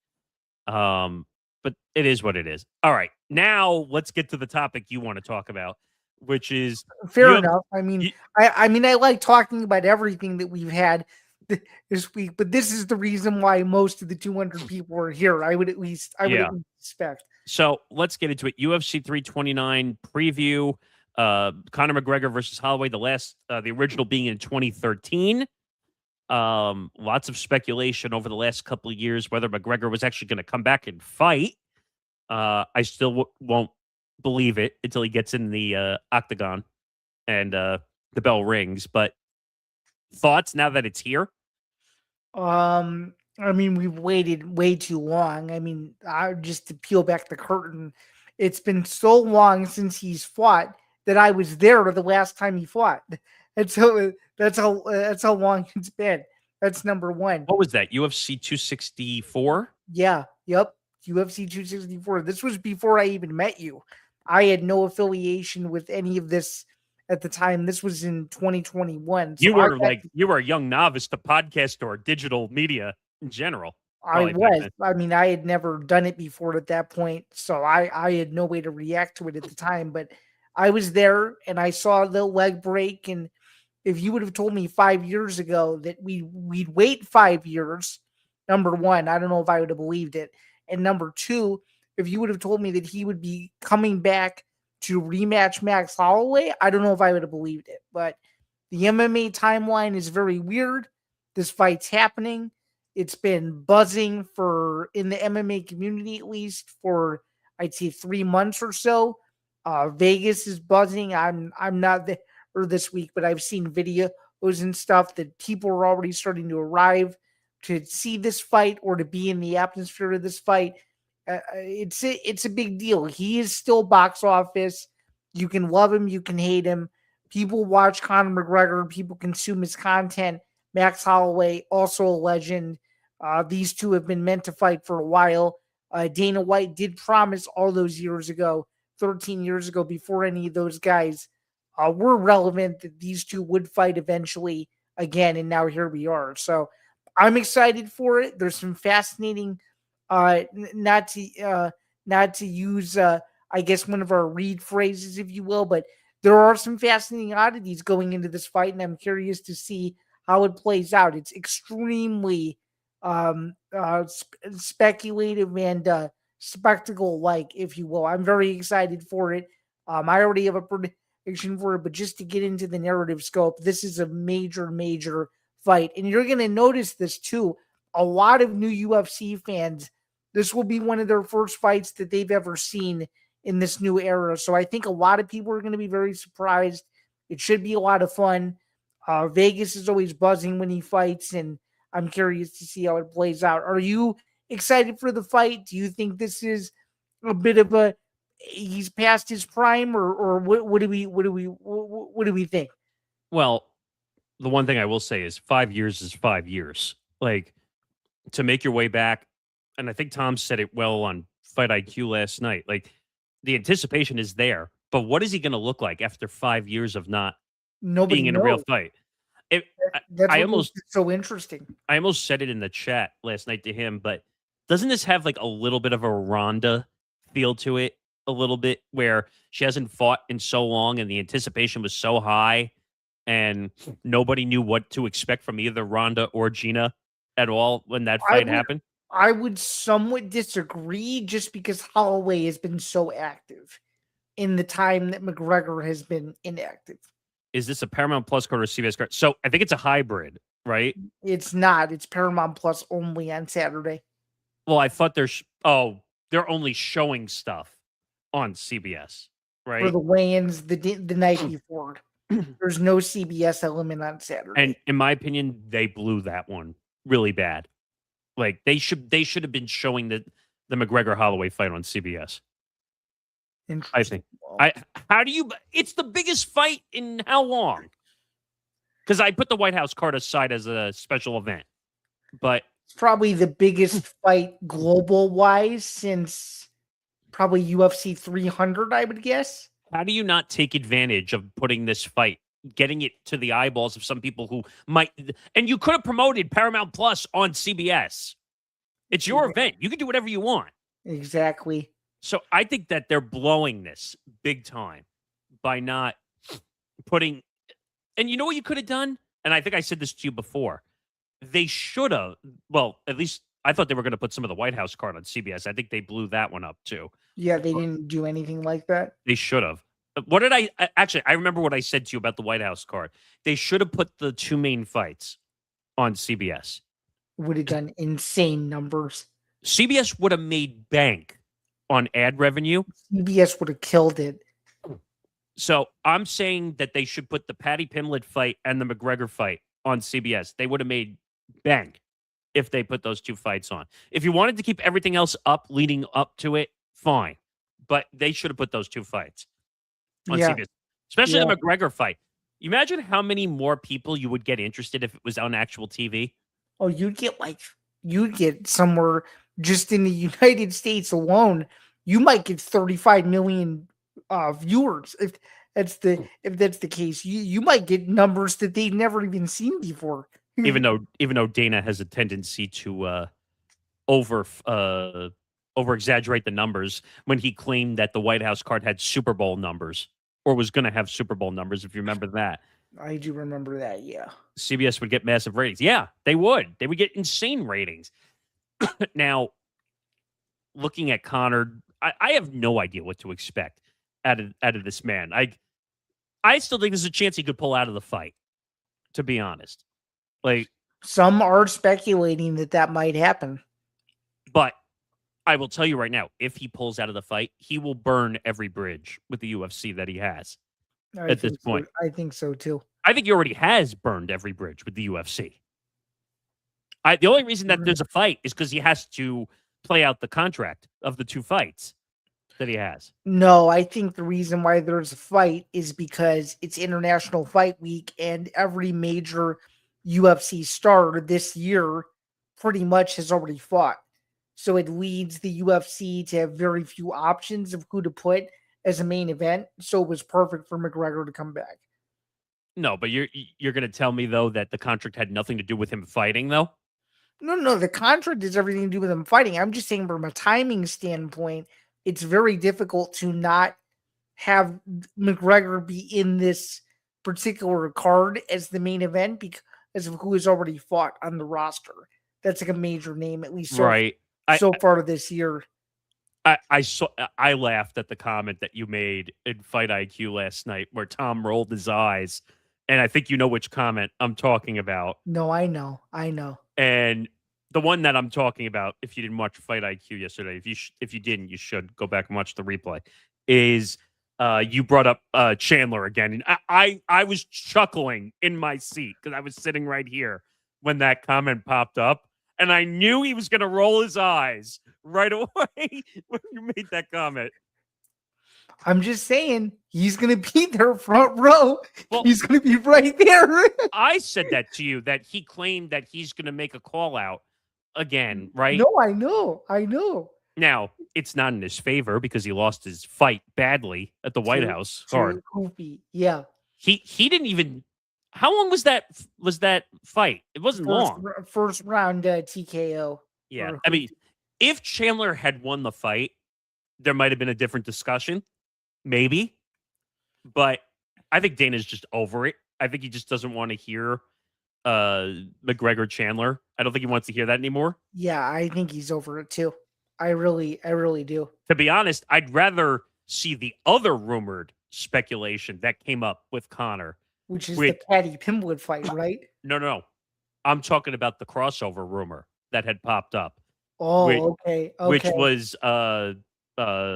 Speaker 2: But it is what it is. All right, now let's get to the topic you want to talk about, which is
Speaker 3: fair enough. I mean, I like talking about everything that we've had this week, but this is the reason why most of the 200 people are here. I would at least expect.
Speaker 2: So let's get into it. UFC 329 preview. Conor McGregor versus Holloway. The original being in 2013. Lots of speculation over the last couple of years whether McGregor was actually going to come back and fight. I still won't believe it until he gets in the octagon and the bell rings. But thoughts now that it's here?
Speaker 3: I mean, we've waited way too long. I mean, just to peel back the curtain, it's been so long since he's fought that I was there the last time he fought. And so that's how long it's been. That's number one.
Speaker 2: What was that? UFC 264?
Speaker 3: Yeah. Yep. UFC 264. This was before I even met you. I had no affiliation with any of this at the time. This was in 2021. So
Speaker 2: you were a young novice to podcast or digital media in general.
Speaker 3: I was. I mean, I had never done it before at that point, so I had no way to react to it at the time. But I was there and I saw the leg break. And if you would have told me 5 years ago that we'd wait 5 years, number one, I don't know if I would have believed it. And number two, if you would have told me that he would be coming back to rematch Max Holloway, I don't know if I would have believed it. But the MMA timeline is very weird. This fight's happening. It's been buzzing in the MMA community, at least for, I'd say, 3 months or so. Vegas is buzzing. I'm not there this week, but I've seen videos and stuff that people are already starting to arrive to see this fight or to be in the atmosphere of this fight. It's a big deal. He is still box office. You can love him, you can hate him. People watch Conor McGregor. People consume his content. Max Holloway, also a legend. These two have been meant to fight for a while. Dana White did promise all those years ago, 13 years ago, before any of those guys were relevant, that these two would fight eventually again, and now here we are. So I'm excited for it. There's some fascinating, not to use a I guess, one of our read phrases, if you will. But there are some fascinating oddities going into this fight, and I'm curious to see how it plays out. It's extremely speculative and spectacle-like, if you will. I'm very excited for it. I already have a prediction for it, but just to get into the narrative scope, this is a major, major fight. And you're going to notice this too. A lot of new UFC fans, this will be one of their first fights that they've ever seen in this new era. So I think a lot of people are going to be very surprised. It should be a lot of fun. Vegas is always buzzing when he fights, and I'm curious to see how it plays out. Are you excited for the fight? Do you think this is a bit of a he's past his prime, or what do we think?
Speaker 2: Well, the one thing I will say is 5 years is 5 years. Like, to make your way back, and I think Tom said it well on Fight IQ last night. Like, the anticipation is there, but what is he going to look like after 5 years of not
Speaker 3: Nobody
Speaker 2: being in
Speaker 3: knows.
Speaker 2: a real fight?
Speaker 3: That's
Speaker 2: I
Speaker 3: what
Speaker 2: almost
Speaker 3: makes it so interesting.
Speaker 2: I almost said it in the chat last night to him, but doesn't this have like a little bit of a Ronda feel to it? A little bit, where she hasn't fought in so long and the anticipation was so high and nobody knew what to expect from either Ronda or Gina at all when that fight happened?
Speaker 3: I would somewhat disagree, just because Holloway has been so active in the time that McGregor has been inactive.
Speaker 2: Is this a Paramount Plus card or CBS card? So I think it's a hybrid, right?
Speaker 3: It's not. It's Paramount Plus only on Saturday.
Speaker 2: Well, I thought they're only showing stuff on CBS, right?
Speaker 3: For the weigh-ins the night before. There's no CBS element on Saturday.
Speaker 2: And in my opinion, they blew that one really bad. Like, they should have been showing the McGregor Holloway fight on CBS. I think. It's the biggest fight in how long? Because I put the White House card aside as a special event, but
Speaker 3: it's probably the biggest fight global wise since probably UFC 300, I would guess.
Speaker 2: How do you not take advantage of putting this fight, getting it to the eyeballs of some people who might, and you could have promoted Paramount Plus on CBS. It's your event. You can do whatever you want.
Speaker 3: Exactly.
Speaker 2: So I think that they're blowing this big time by not putting, and you know what you could have done? And I think I said this to you before. They should have, well, at least I thought they were going to put some of the White House card on CBS. I think they blew that one up too.
Speaker 3: Yeah, they didn't do anything like that.
Speaker 2: They should have. What did I remember what I said to you about the White House card. They should have put the two main fights on CBS.
Speaker 3: Would have done insane numbers.
Speaker 2: CBS would have made bank on ad revenue.
Speaker 3: CBS would have killed it.
Speaker 2: So I'm saying that they should put the Paddy Pimblett fight and the McGregor fight on CBS. They would have made bank if they put those two fights on. If you wanted to keep everything else up leading up to it, fine. But they should have put those two fights on CBS, especially the McGregor fight. You imagine how many more people you would get interested if it was on actual TV?
Speaker 3: Oh, you'd get somewhere just in the United States alone. You might get 35 million viewers if that's the case. You might get numbers that they've never even seen before.
Speaker 2: Even though Dana has a tendency to over exaggerate the numbers when he claimed that the White House card had Super Bowl numbers or was going to have Super Bowl numbers, if you remember that.
Speaker 3: I do remember that, yeah.
Speaker 2: CBS would get massive ratings. Yeah, they would. They would get insane ratings. Now, looking at Conor, I have no idea what to expect out of this man. I still think there's a chance he could pull out of the fight, to be honest. Like,
Speaker 3: some are speculating that might happen.
Speaker 2: But I will tell you right now, if he pulls out of the fight, he will burn every bridge with the UFC that he has at this point.
Speaker 3: I think so too.
Speaker 2: I think he already has burned every bridge with the UFC. The only reason that there's a fight is because he has to play out the contract of the two fights that he has.
Speaker 3: No, I think the reason why there's a fight is because it's International Fight Week and every major UFC star this year pretty much has already fought. So it leads the UFC to have very few options of who to put as a main event. So it was perfect for McGregor to come back.
Speaker 2: No, but you're going to tell me, though, that the contract had nothing to do with him fighting, though?
Speaker 3: No. The contract has everything to do with him fighting. I'm just saying from a timing standpoint, it's very difficult to not have McGregor be in this particular card as the main event because of who has already fought on the roster. That's like a major name, at least
Speaker 2: Right.
Speaker 3: so far this year.
Speaker 2: I laughed at the comment that you made in Fight IQ last night where Tom rolled his eyes, and I think you know which comment I'm talking about.
Speaker 3: No, I know.
Speaker 2: And the one that I'm talking about, if you didn't watch Fight IQ yesterday, if you didn't, you should go back and watch the replay. Is you brought up Chandler again, and I was chuckling in my seat because I was sitting right here when that comment popped up, and I knew he was going to roll his eyes right away when you made that comment.
Speaker 3: I'm just saying he's going to be there front row.
Speaker 2: Well,
Speaker 3: he's going to be right there.
Speaker 2: I said that to you, that he claimed that he's going to make a call out again, right?
Speaker 3: No, I know.
Speaker 2: Now, it's not in his favor because he lost his fight badly at the White House. Hard.
Speaker 3: Goofy. Yeah.
Speaker 2: He didn't even. How long was that fight? It wasn't long.
Speaker 3: First round TKO.
Speaker 2: Yeah. I mean, if Chandler had won the fight, there might have been a different discussion. Maybe. But I think Dana's just over it. I think he just doesn't want to hear McGregor Chandler. I don't think he wants to hear that anymore.
Speaker 3: Yeah, I think he's over it too. I really do.
Speaker 2: To be honest, I'd rather see the other rumored speculation that came up with Conor.
Speaker 3: Which is the Paddy Pimblett fight, right?
Speaker 2: No. I'm talking about the crossover rumor that had popped up.
Speaker 3: Oh, okay.
Speaker 2: Which was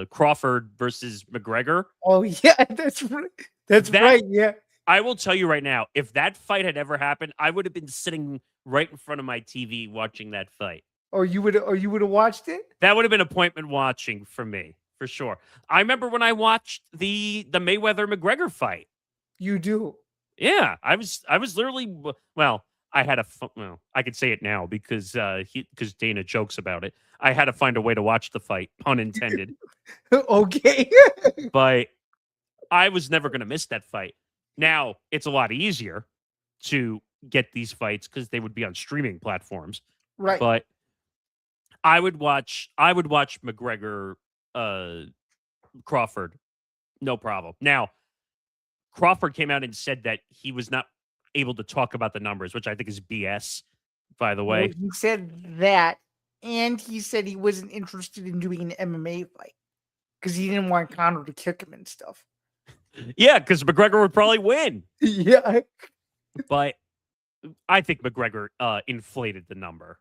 Speaker 2: Crawford versus McGregor.
Speaker 3: Oh, yeah, that's right. Right, yeah.
Speaker 2: I will tell you right now, if that fight had ever happened, I would have been sitting right in front of my TV watching that fight.
Speaker 3: You would have watched it?
Speaker 2: That would have been appointment watching for me, for sure. I remember when I watched the Mayweather McGregor fight.
Speaker 3: You do?
Speaker 2: Yeah, I was literally, well, I could say it now because Dana jokes about it. I had to find a way to watch the fight, pun intended.
Speaker 3: Okay.
Speaker 2: But I was never going to miss that fight. Now, it's a lot easier to get these fights because they would be on streaming platforms.
Speaker 3: Right.
Speaker 2: But I would watch McGregor Crawford, no problem. Now, Crawford came out and said that he was not able to talk about the numbers, which I think is BS, by the way.
Speaker 3: Well, he said that, and he said he wasn't interested in doing an MMA fight because he didn't want Conor to kick him and stuff.
Speaker 2: Yeah, because McGregor would probably win.
Speaker 3: Yeah.
Speaker 2: But I think McGregor inflated the number,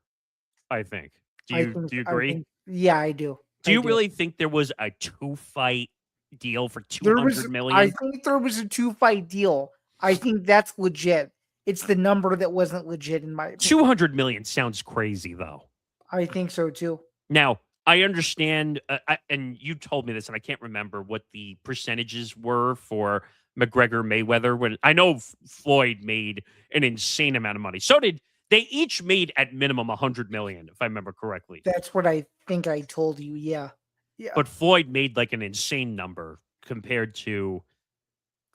Speaker 2: I think. Do you agree?
Speaker 3: Yeah, I do.
Speaker 2: Do you really think there was a 2-fight deal for $200 million?
Speaker 3: I think there was a 2-fight deal. I think that's legit. It's the number that wasn't legit in my opinion.
Speaker 2: $200 million sounds crazy, though.
Speaker 3: I think so, too.
Speaker 2: Now, I understand, and you told me this, and I can't remember what the percentages were for McGregor Mayweather. When I know Floyd made an insane amount of money. So did they each made at minimum $100 million, if I remember correctly.
Speaker 3: That's what I think I told you. Yeah. Yeah.
Speaker 2: But Floyd made like an insane number compared to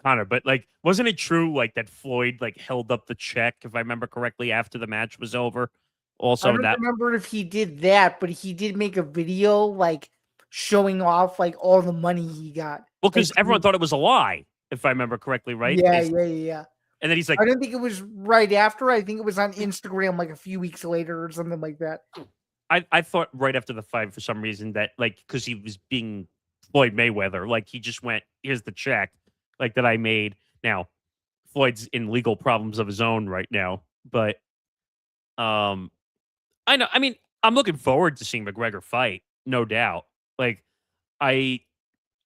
Speaker 2: Conor. But like, wasn't it true like that Floyd like held up the check, if I remember correctly, after the match was over? Also,
Speaker 3: I don't remember if he did that, but he did make a video like showing off like all the money he got.
Speaker 2: Well, because everyone thought it was a lie, if I remember correctly, right?
Speaker 3: Yeah.
Speaker 2: And then he's like,
Speaker 3: I don't think it was right after. I think it was on Instagram like a few weeks later or something like that.
Speaker 2: I thought right after the fight for some reason that like because he was being Floyd Mayweather, like he just went, here's the check, like that I made. Now, Floyd's in legal problems of his own right now, but I know. I mean, I'm looking forward to seeing McGregor fight, no doubt. Like, I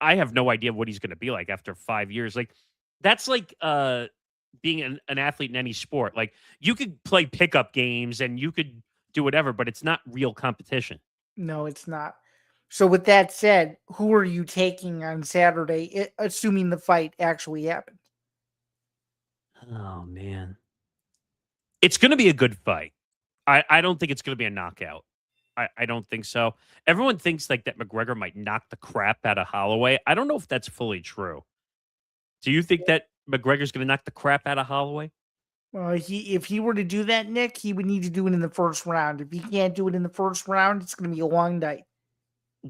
Speaker 2: have no idea what he's going to be like after 5 years. Like, that's like being an athlete in any sport. Like, you could play pickup games and you could do whatever, but it's not real competition.
Speaker 3: No, it's not. So, with that said, who are you taking on Saturday, assuming the fight actually happens?
Speaker 2: Oh man, it's going to be a good fight. I don't think it's going to be a knockout. I don't think so. Everyone thinks like that McGregor might knock the crap out of Holloway. I don't know if that's fully true. Do you think that McGregor's going to knock the crap out of Holloway?
Speaker 3: If he were to do that, Nick, he would need to do it in the first round. If he can't do it in the first round, it's going to be a long night.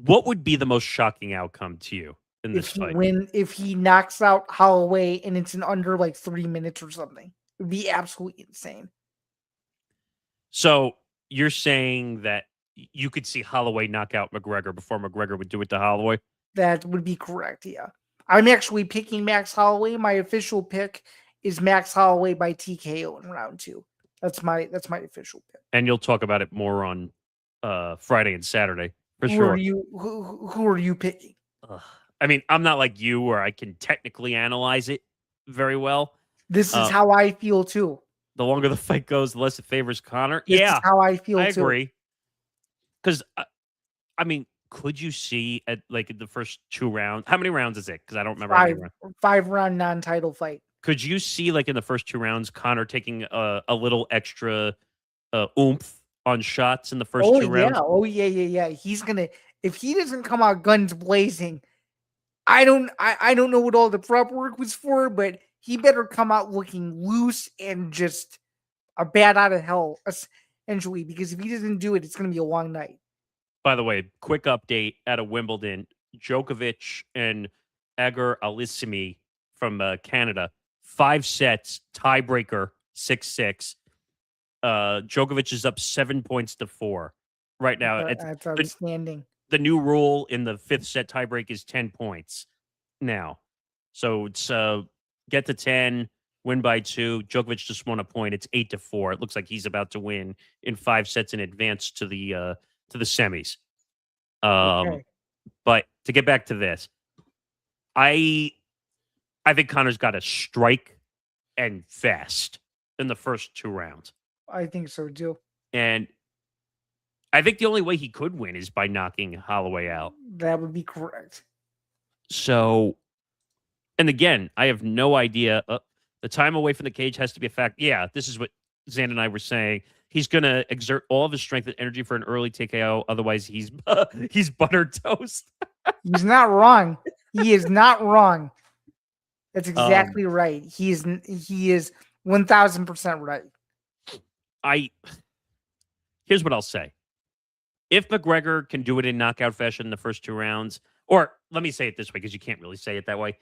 Speaker 2: what would be the most shocking outcome to you in this fight?
Speaker 3: If he knocks out Holloway and it's in under like 3 minutes or something, it would be absolutely insane.
Speaker 2: So you're saying that you could see Holloway knock out McGregor before McGregor would do it to Holloway?
Speaker 3: That would be correct. Yeah, I'm actually picking Max Holloway. My official pick is Max Holloway by TKO in round 2. That's my official pick.
Speaker 2: And you'll talk about it more on Friday and Saturday for
Speaker 3: Who
Speaker 2: sure.
Speaker 3: who are you picking?
Speaker 2: I mean, I'm not like you where I can technically analyze it very well.
Speaker 3: This is how I feel too.
Speaker 2: The longer the fight goes, the less it favors Conor.
Speaker 3: This is how I feel
Speaker 2: I
Speaker 3: too.
Speaker 2: agree. Because, I mean, could you see at like the first 2 rounds? How many rounds is it? Because I don't remember. How many rounds.
Speaker 3: 5-round non-title fight.
Speaker 2: Could you see like in the first 2 rounds, Conor taking a little extra oomph on shots in the first 2 rounds?
Speaker 3: Oh yeah. He's gonna, if he doesn't come out guns blazing, I don't know what all the prep work was for, but he better come out looking loose and just a bat out of hell, essentially, because if he doesn't do it, it's going to be a long night.
Speaker 2: By the way, quick update out of Wimbledon. Djokovic and Egor Alisimi from Canada. 5 sets, tiebreaker, 6-6. Djokovic is up 7 points to 4 right now.
Speaker 3: That's outstanding.
Speaker 2: The new rule in the 5th set tiebreak is 10 points now. So it's get to 10, win by 2. Djokovic just won a point. It's 8-4. It looks like he's about to win in 5 sets in advance to the semis.
Speaker 3: Okay.
Speaker 2: But to get back to this, I think Conor's got to strike and fast in the first 2 rounds.
Speaker 3: I think so too.
Speaker 2: And I think the only way he could win is by knocking Holloway out.
Speaker 3: That would be correct.
Speaker 2: So, and again, I have no idea. The time away from the cage has to be a fact. Yeah, this is what Zain and I were saying. He's going to exert all of his strength and energy for an early TKO. Otherwise, he's buttered toast.
Speaker 3: He's not wrong. He is not wrong. That's exactly right. He is 1000% right.
Speaker 2: Here's what I'll say. If McGregor can do it in knockout fashion in the first 2 rounds, or let me say it this way because you can't really say it that way.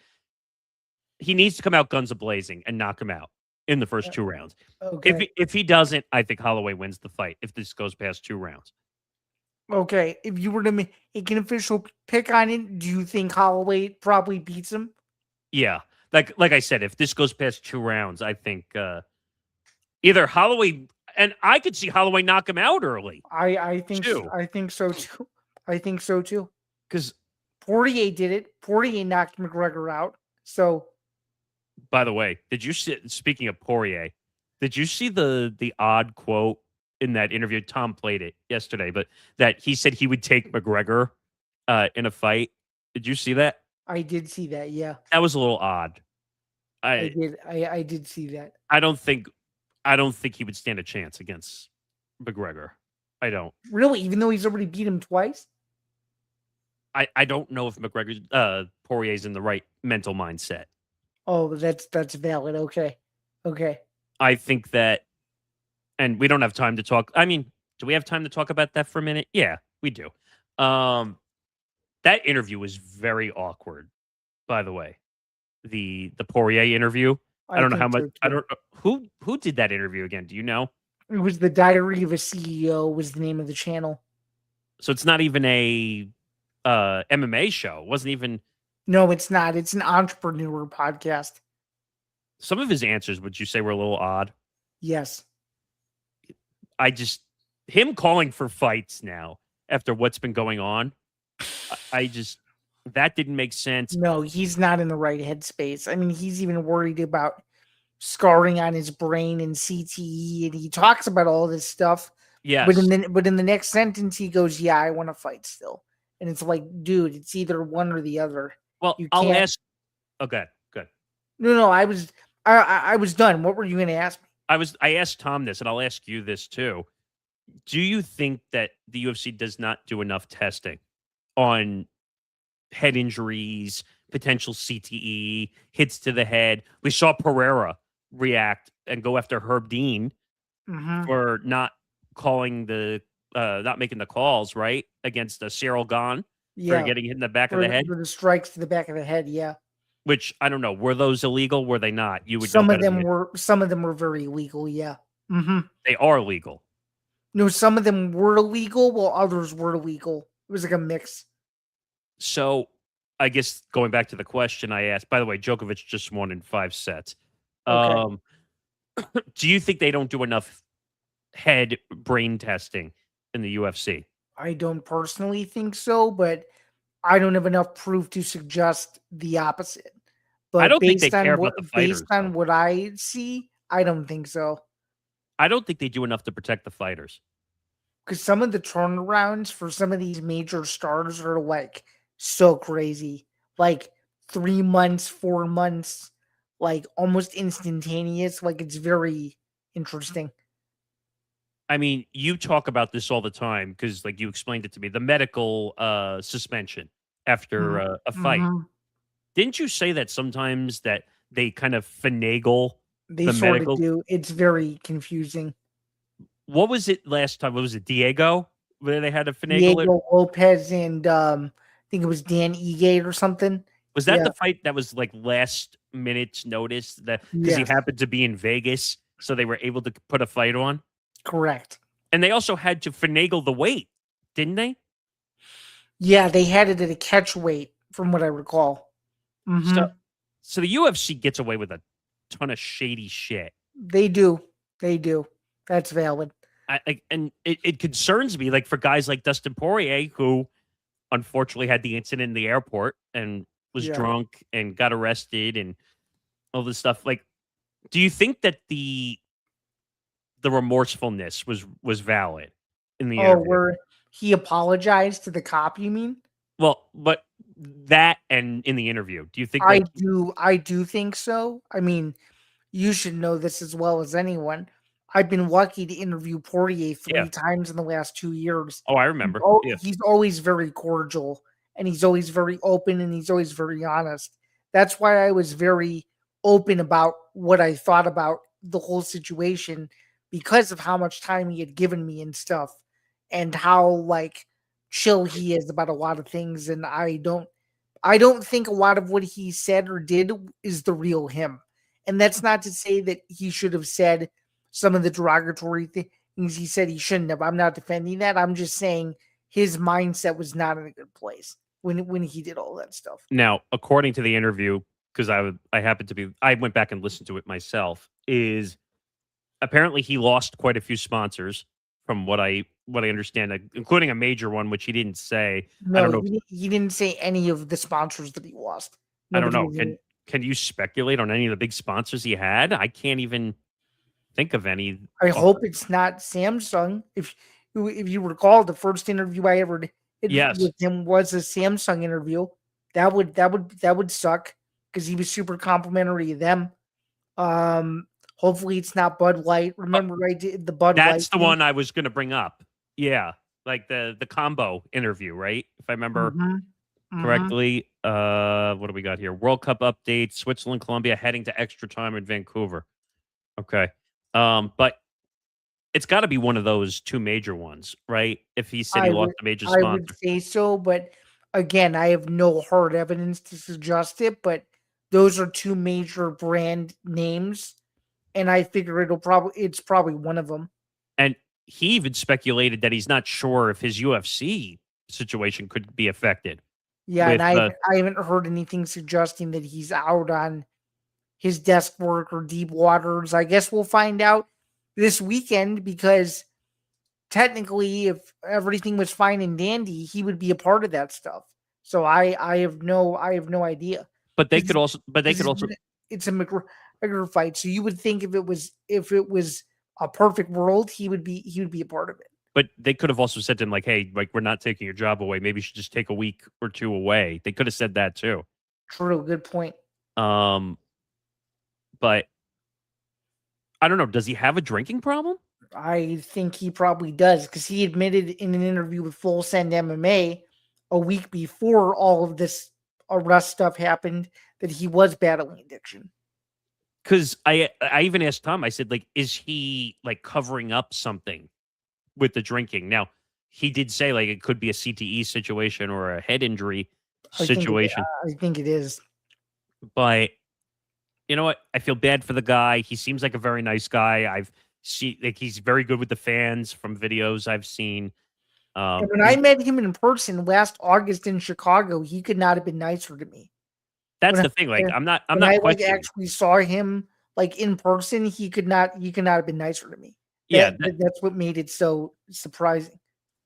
Speaker 2: He needs to come out guns a-blazing and knock him out in the first 2 rounds.
Speaker 3: Okay.
Speaker 2: If he doesn't, I think Holloway wins the fight if this goes past 2 rounds.
Speaker 3: Okay. If you were to make an official pick on it, do you think Holloway probably beats him?
Speaker 2: Yeah. Like I said, if this goes past 2 rounds, I think either Holloway, and I could see Holloway knock him out early.
Speaker 3: I think so too. I think so too.
Speaker 2: Because
Speaker 3: Poirier did it. Poirier knocked McGregor out. So,
Speaker 2: by the way, speaking of Poirier, did you see the odd quote in that interview? Tom played it yesterday, but that he said he would take McGregor in a fight. Did you see that?
Speaker 3: I did see that. Yeah,
Speaker 2: that was a little odd.
Speaker 3: I did see that.
Speaker 2: I don't think he would stand a chance against McGregor. I don't.
Speaker 3: Really, even though he's already beat him twice?
Speaker 2: I don't know if McGregor Poirier's in the right mental mindset.
Speaker 3: Oh, that's valid. Okay.
Speaker 2: I think that, and we don't have time to talk. I mean, do we have time to talk about that for a minute? Yeah, we do. That interview was very awkward, by the way. The Poirier interview. I don't know how much. I don't know who did that interview again. Do you know?
Speaker 3: It was the Diary of a CEO was the name of the channel.
Speaker 2: So it's not even a MMA show. It wasn't even.
Speaker 3: No, it's not. It's an entrepreneur podcast.
Speaker 2: Some of his answers, would you say, were a little odd?
Speaker 3: Yes.
Speaker 2: Him calling for fights now after what's been going on, that didn't make sense.
Speaker 3: No, he's not in the right headspace. I mean, he's even worried about scarring on his brain and CTE, and he talks about all this stuff.
Speaker 2: Yes.
Speaker 3: But in the next sentence, he goes, "Yeah, I want to fight still." And it's like, dude, it's either one or the other.
Speaker 2: Well, I'll ask. Okay, good.
Speaker 3: No, I was done. What were you going to ask me?
Speaker 2: I asked Tom this, and I'll ask you this too. Do you think that the UFC does not do enough testing on head injuries, potential CTE, hits to the head? We saw Pereira react and go after Herb Dean for not calling not making the calls, right, against Cyril Gahn.
Speaker 3: Yeah,
Speaker 2: getting hit in the back of
Speaker 3: for
Speaker 2: the head.
Speaker 3: the strikes to the back of the head. Yeah,
Speaker 2: Which I don't know. Were those illegal? Were they not? You would know
Speaker 3: some of
Speaker 2: better than
Speaker 3: them
Speaker 2: me.
Speaker 3: were. Some of them were very illegal. Yeah.
Speaker 2: They are legal.
Speaker 3: No, some of them were illegal, while others were illegal. It was like a mix.
Speaker 2: So I guess going back to the question I asked. By the way, Djokovic just won in 5 sets.
Speaker 3: Okay.
Speaker 2: Um, do you think they don't do enough head brain testing in the UFC?
Speaker 3: I don't personally think so, but I don't have enough proof to suggest the opposite.
Speaker 2: I
Speaker 3: But
Speaker 2: don't think they care about the
Speaker 3: based
Speaker 2: fighters,
Speaker 3: on
Speaker 2: though.
Speaker 3: what I see, I don't think so.
Speaker 2: I don't think they do enough to protect the fighters.
Speaker 3: Because some of the turnarounds for some of these major stars are like so crazy. Like 3 months, 4 months, like almost instantaneous. Like it's very interesting.
Speaker 2: I mean, you talk about this all the time because, like, you explained it to me. The medical suspension after a fight.
Speaker 3: Mm-hmm.
Speaker 2: Didn't you say that sometimes that they kind of finagle
Speaker 3: They
Speaker 2: the
Speaker 3: sort of
Speaker 2: medical?
Speaker 3: do. It's very confusing.
Speaker 2: What was it last time? What was it, Diego? Where they had to finagle it?
Speaker 3: Diego Lopez and I think it was Dan Egate or something.
Speaker 2: Was that
Speaker 3: Yeah.
Speaker 2: the fight that was like last minute's notice that because he
Speaker 3: Yes.
Speaker 2: happened to be in Vegas, so they were able to put a fight on?
Speaker 3: Correct.
Speaker 2: And they also had to finagle the weight, didn't they?
Speaker 3: Yeah, they had it at a catch weight, from what I recall.
Speaker 2: So, so the UFC gets away with a ton of shady shit.
Speaker 3: They do. They do. That's valid.
Speaker 2: And it concerns me, like for guys like Dustin Poirier, who unfortunately had the incident in the airport and was
Speaker 3: Yeah.
Speaker 2: drunk and got arrested and all this stuff. Like, do you think that the remorsefulness was valid in the
Speaker 3: Oh,
Speaker 2: interview?
Speaker 3: where he apologized to the cop, you mean?
Speaker 2: Well, but that and in the interview, do you think
Speaker 3: I
Speaker 2: like
Speaker 3: do think so. I mean, you should know this as well as anyone. I've been lucky to interview Poirier
Speaker 2: Yeah.
Speaker 3: 3 times in the last 2 years.
Speaker 2: Oh, I remember. Yeah.
Speaker 3: He's always very cordial, and he's always very open, and he's always very honest. That's why I was very open about what I thought about the whole situation, because of how much time he had given me and stuff, and how like chill he is about a lot of things. And I don't think a lot of what he said or did is the real him. And that's not to say that he should have said some of the derogatory things he said he shouldn't have. I'm not defending that. I'm just saying his mindset was not in a good place when he did all that stuff.
Speaker 2: Now, according to the interview, because I went back and listened to it myself, is apparently he lost quite a few sponsors from what I understand, including a major one, which he didn't say. I don't
Speaker 3: No,
Speaker 2: know.
Speaker 3: he didn't say any of the sponsors that he lost.
Speaker 2: I don't know.
Speaker 3: Nobody-
Speaker 2: Can you speculate on any of the big sponsors he had? I can't even think of any.
Speaker 3: I hope it's not Samsung. If you recall, the first interview I ever did
Speaker 2: Yes.
Speaker 3: with him was a Samsung interview. That would suck because he was super complimentary of them. Hopefully it's not Bud Light. Remember, I did the Bud Light.
Speaker 2: That's the one I was going to bring up. Yeah, like the combo interview, right? If I remember correctly. What do we got here? World Cup update: Switzerland, Colombia heading to extra time in Vancouver. Okay, but it's got to be one of those two major ones, right? If he said he lost a major
Speaker 3: I
Speaker 2: sponsor,
Speaker 3: would say so, but again, I have no hard evidence to suggest it. But those are two major brand names, and I figure it's probably one of them.
Speaker 2: and he even speculated that he's not sure if his UFC situation could be affected.
Speaker 3: Yeah,
Speaker 2: with,
Speaker 3: and I haven't heard anything suggesting that he's out on his desk work or deep waters. I guess we'll find out this weekend, because technically, if everything was fine and dandy, he would be a part of that stuff. So I have no idea.
Speaker 2: But they could also.
Speaker 3: It's a McGregor fight, so you would think if it was a perfect world, he would be a part of it.
Speaker 2: But they could have also said to him, like, hey, like, we're not taking your job away. Maybe you should just take a week or two away. They could have said that too.
Speaker 3: True, good point.
Speaker 2: But I don't know. Does he have a drinking problem?
Speaker 3: I think he probably does, because he admitted in an interview with Full Send MMA a week before all of this arrest stuff happened that he was battling addiction.
Speaker 2: Because I even asked Tom, I said, like, is he like covering up something with the drinking? Now, he did say like it could be a CTE situation or a head injury
Speaker 3: I think it,
Speaker 2: situation.
Speaker 3: I think it is.
Speaker 2: But you know what? I feel bad for the guy. He seems like a very nice guy. I've seen like he's very good with the fans from videos I've seen.
Speaker 3: And when I met him in person last August in Chicago, he could not have been nicer to me.
Speaker 2: That's
Speaker 3: When
Speaker 2: the thing. Like I'm not
Speaker 3: I like
Speaker 2: questioning.
Speaker 3: actually saw him like in person, he could not have been nicer to me.
Speaker 2: Yeah,
Speaker 3: That's what made it so surprising.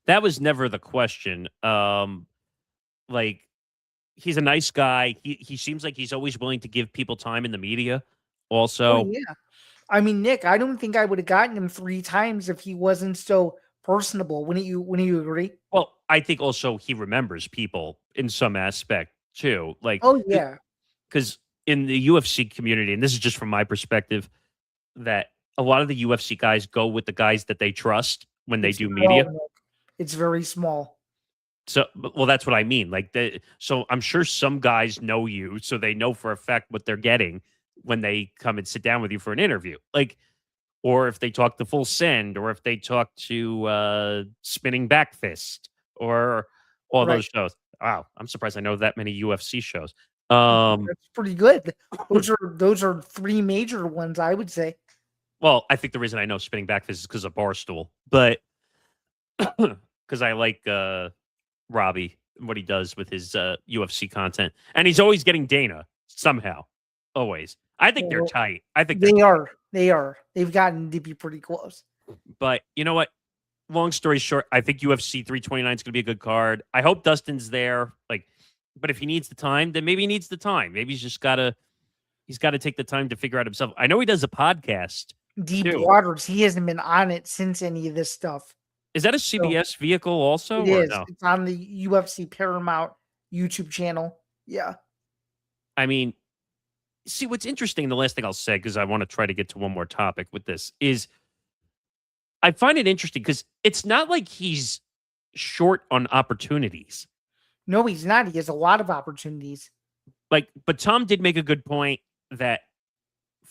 Speaker 2: that was never the question. Like he's a nice guy. He seems like he's always willing to give people time in the media.
Speaker 3: Oh
Speaker 2: Also,
Speaker 3: yeah. I mean, Nick, I don't think I would have gotten him 3 times if he wasn't so personable. Wouldn't you agree?
Speaker 2: well, I think also he remembers people in some aspect too. Like,
Speaker 3: Oh yeah.
Speaker 2: because in the UFC community, and this is just from my perspective, that a lot of the UFC guys go with the guys that they trust when they
Speaker 3: It's
Speaker 2: do
Speaker 3: small,
Speaker 2: media.
Speaker 3: Nick. It's very small.
Speaker 2: So, well, that's what I mean. Like, so I'm sure some guys know you, so they know for a fact what they're getting when they come and sit down with you for an interview. Like, or if they talk to Full Send, or if they talk to Spinning Back Fist, or all
Speaker 3: Right.
Speaker 2: those shows. Wow, I'm surprised I know that many UFC shows.
Speaker 3: That's pretty good. Those are 3 major ones, I would say.
Speaker 2: Well, I think the reason I know Spinning Back Fist is because of Barstool, but because I like Robbie and what he does with his UFC content, and he's always getting Dana somehow. Always, I think they're
Speaker 3: Well,
Speaker 2: tight. I think
Speaker 3: they are. They are. They've gotten to be pretty close.
Speaker 2: But you know what? Long story short, I think UFC 329 is going to be a good card. I hope Dustin's there. Like, but if he needs the time, then maybe he needs the time. Maybe he's got to take the time to figure out himself. I know he does a podcast.
Speaker 3: Deep
Speaker 2: too.
Speaker 3: Waters. He hasn't been on it since any of this stuff.
Speaker 2: Is that a CBS vehicle also?
Speaker 3: It
Speaker 2: Or
Speaker 3: is.
Speaker 2: no?
Speaker 3: It's on the UFC Paramount YouTube channel. Yeah.
Speaker 2: I mean, see what's interesting. The last thing I'll say, because I want to try to get to one more topic with this, is I find it interesting because it's not like he's short on opportunities.
Speaker 3: No, he's not. He has a lot of opportunities.
Speaker 2: Like, but Tom did make a good point that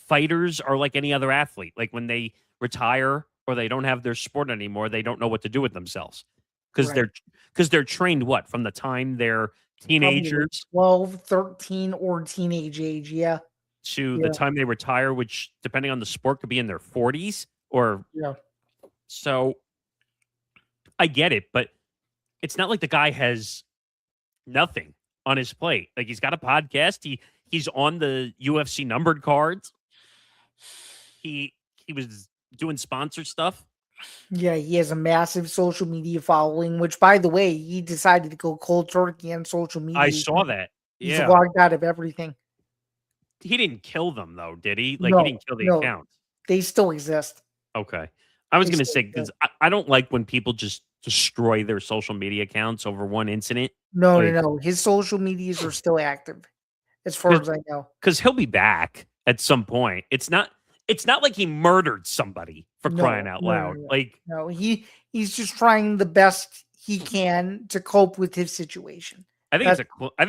Speaker 2: fighters are like any other athlete. Like when they retire or they don't have their sport anymore, they don't know what to do with themselves because
Speaker 3: Right.
Speaker 2: they're trained what from the time they're
Speaker 3: Probably like
Speaker 2: teenagers
Speaker 3: 12, 13, or teenage age. Yeah.
Speaker 2: to the
Speaker 3: Yeah.
Speaker 2: time they retire, which depending on the sport could be in their 40s or
Speaker 3: Yeah.
Speaker 2: so. I get it, but it's not like the guy has nothing on his plate. Like he's got a podcast. He's on the UFC numbered cards. He was doing sponsor stuff.
Speaker 3: Yeah, he has a massive social media following, which, by the way, he decided to go cold turkey on social media.
Speaker 2: I saw that.
Speaker 3: He's
Speaker 2: Yeah.
Speaker 3: logged out of everything.
Speaker 2: He didn't kill them though, did he? Like he didn't kill the
Speaker 3: no,
Speaker 2: accounts.
Speaker 3: they still exist.
Speaker 2: Okay. I was
Speaker 3: They
Speaker 2: going to
Speaker 3: still
Speaker 2: say because I don't like when people just destroy their social media accounts over one incident.
Speaker 3: No,
Speaker 2: Like,
Speaker 3: no. His social medias are still active, as far as I know.
Speaker 2: Because he'll be back at some point. It's not like he murdered somebody for crying out loud. Like
Speaker 3: No, he's just trying the best he can to cope with his situation.
Speaker 2: I think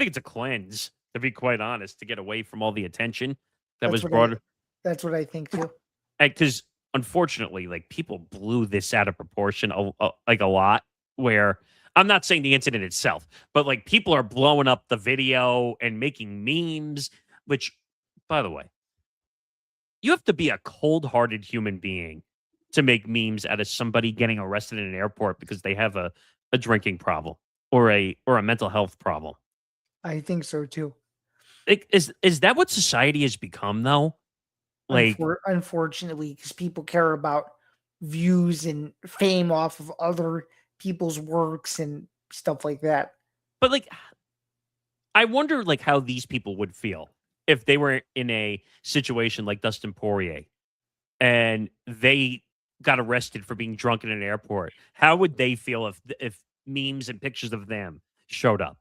Speaker 2: it's a cleanse, to be quite honest, to get away from all the attention that was
Speaker 3: That's what
Speaker 2: brought.
Speaker 3: That's what I think too.
Speaker 2: Because unfortunately, like people blew this out of proportion, like a lot. Where I'm not saying the incident itself, but like people are blowing up the video and making memes. Which, by the way, you have to be a cold-hearted human being to make memes out of somebody getting arrested in an airport because they have a drinking problem or a mental health problem.
Speaker 3: I think so too.
Speaker 2: Like, is that what society has become though? Like,
Speaker 3: Unfortunately, because people care about views and fame off of other people's works and stuff like that.
Speaker 2: but like, I wonder like how these people would feel if they were in a situation like Dustin Poirier and they got arrested for being drunk in an airport. How would they feel if memes and pictures of them showed up?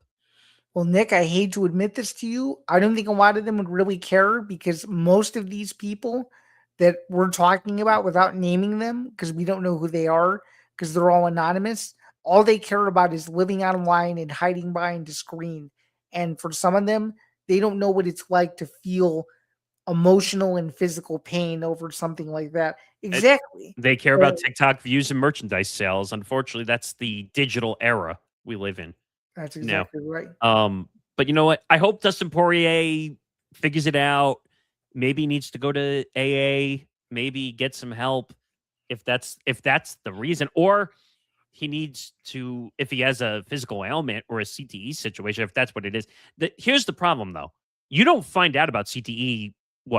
Speaker 3: Well, Nick, I hate to admit this to you. I don't think a lot of them would really care because most of these people that we're talking about, without naming them, because we don't know who they are, because they're all anonymous, all they care about is living online and hiding behind a screen. And for some of them, they don't know what it's like to feel emotional and physical pain over something like that. Exactly.
Speaker 2: They care about
Speaker 3: So
Speaker 2: TikTok views and merchandise sales. Unfortunately, that's the digital era we live in
Speaker 3: that's
Speaker 2: now.
Speaker 3: exactly right.
Speaker 2: But you know what? I hope Dustin Poirier figures it out. Maybe he needs to go to AA. Maybe get some help if that's the reason, or he needs to, if he has a physical ailment or a CTE situation, if that's what it is. Here's the problem, though. You don't find out about CTE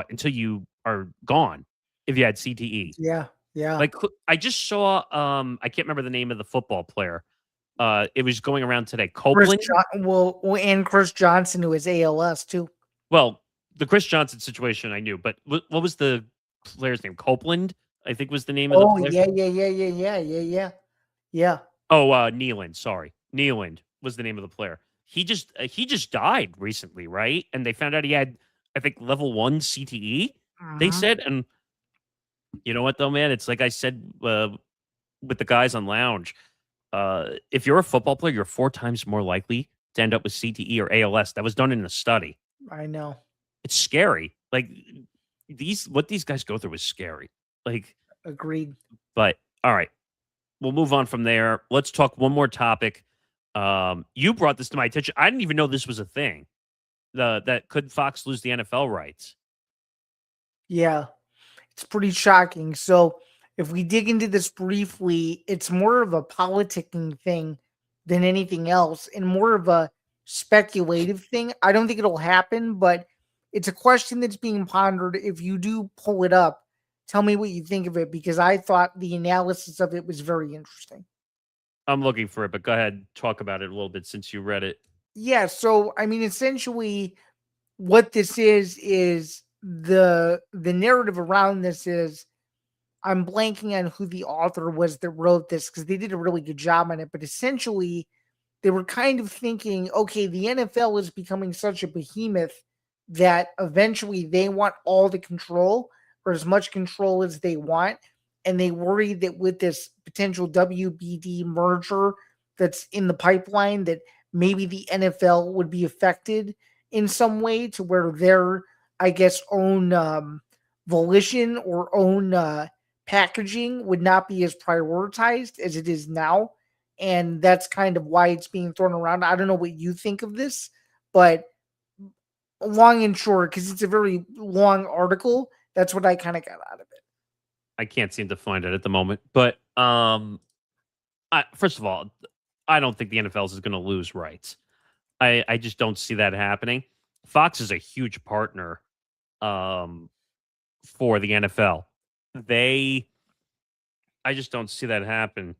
Speaker 2: until you are gone. If you had CTE,
Speaker 3: Yeah. Yeah.
Speaker 2: like I just saw, I can't remember the name of the football player. It was going around today. Copeland.
Speaker 3: And Chris Johnson, who is ALS too.
Speaker 2: Well, the Chris Johnson situation I knew, but what was the player's name? Copeland, I think was the name of the
Speaker 3: Oh
Speaker 2: player.
Speaker 3: Yeah.
Speaker 2: Oh, Nealand. Sorry, Nealand was the name of the player. He just died recently, right? And they found out he had, I think, level 1 CTE. They
Speaker 3: Mhm.
Speaker 2: said, and you know what though, man? It's like I said with the guys on Lounge. If you're a football player, you're 4 times more likely to end up with CTE or ALS. That was done in a study.
Speaker 3: I know.
Speaker 2: It's scary. Like what these guys go through is scary. Like,
Speaker 3: Agreed.
Speaker 2: but all right, we'll move on from there. Let's talk one more topic. You brought this to my attention. I didn't even know this was a thing. That could Fox lose the NFL rights?
Speaker 3: Yeah. It's pretty shocking. So if we dig into this briefly, it's more of a politicking thing than anything else and more of a speculative thing. I don't think it'll happen, but it's a question that's being pondered. If you do pull it up, tell me what you think of it because I thought the analysis of it was very interesting.
Speaker 2: I'm looking for it, but go ahead, talk about it a little bit since you read it.
Speaker 3: Yeah, so I mean essentially what this is the narrative around this is I'm blanking on who the author was that wrote this because they did a really good job on it. But essentially, they were kind of thinking, okay, the NFL is becoming such a behemoth that eventually they want all the control or as much control as they want. And they worry that with this potential WBD merger that's in the pipeline, that maybe the NFL would be affected in some way to where their, I guess, own volition or own packaging would not be as prioritized as it is now. And that's kind of why it's being thrown around. I don't know what you think of this, but long and short, because it's a very long article, that's what I kind of got out of it.
Speaker 2: I can't seem to find it at the moment, but first of all, I don't think the NFL is going to lose rights. I just don't see that happening. Fox is a huge partner for the NFL. I just don't see that happen.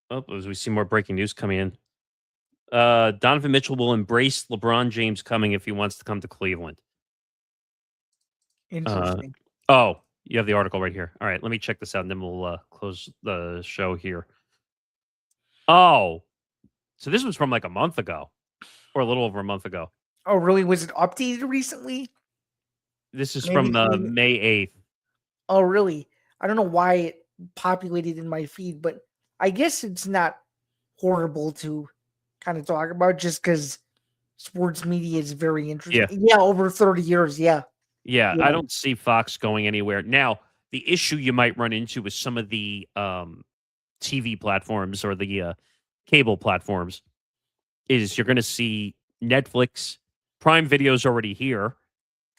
Speaker 2: Oh, as we see more breaking news coming in. Donovan Mitchell will embrace LeBron James coming if he wants to come to Cleveland.
Speaker 3: Interesting.
Speaker 2: Oh, you have the article right here. All right, let me check this out, and then we'll close the show here. Oh, so this was from like a month ago, or a little over a month ago.
Speaker 3: Oh, really? Was it updated recently?
Speaker 2: This is
Speaker 3: Maybe-
Speaker 2: from May 8th.
Speaker 3: Oh, really? I don't know why it populated in my feed, but I guess it's not horrible to kind of talk about just because sports media is very interesting. Yeah, over 30 years. Yeah.
Speaker 2: Yeah, I don't see Fox going anywhere. Now, the issue you might run into with some of the TV platforms or the cable platforms is you're going to see Netflix. Prime Video's already here.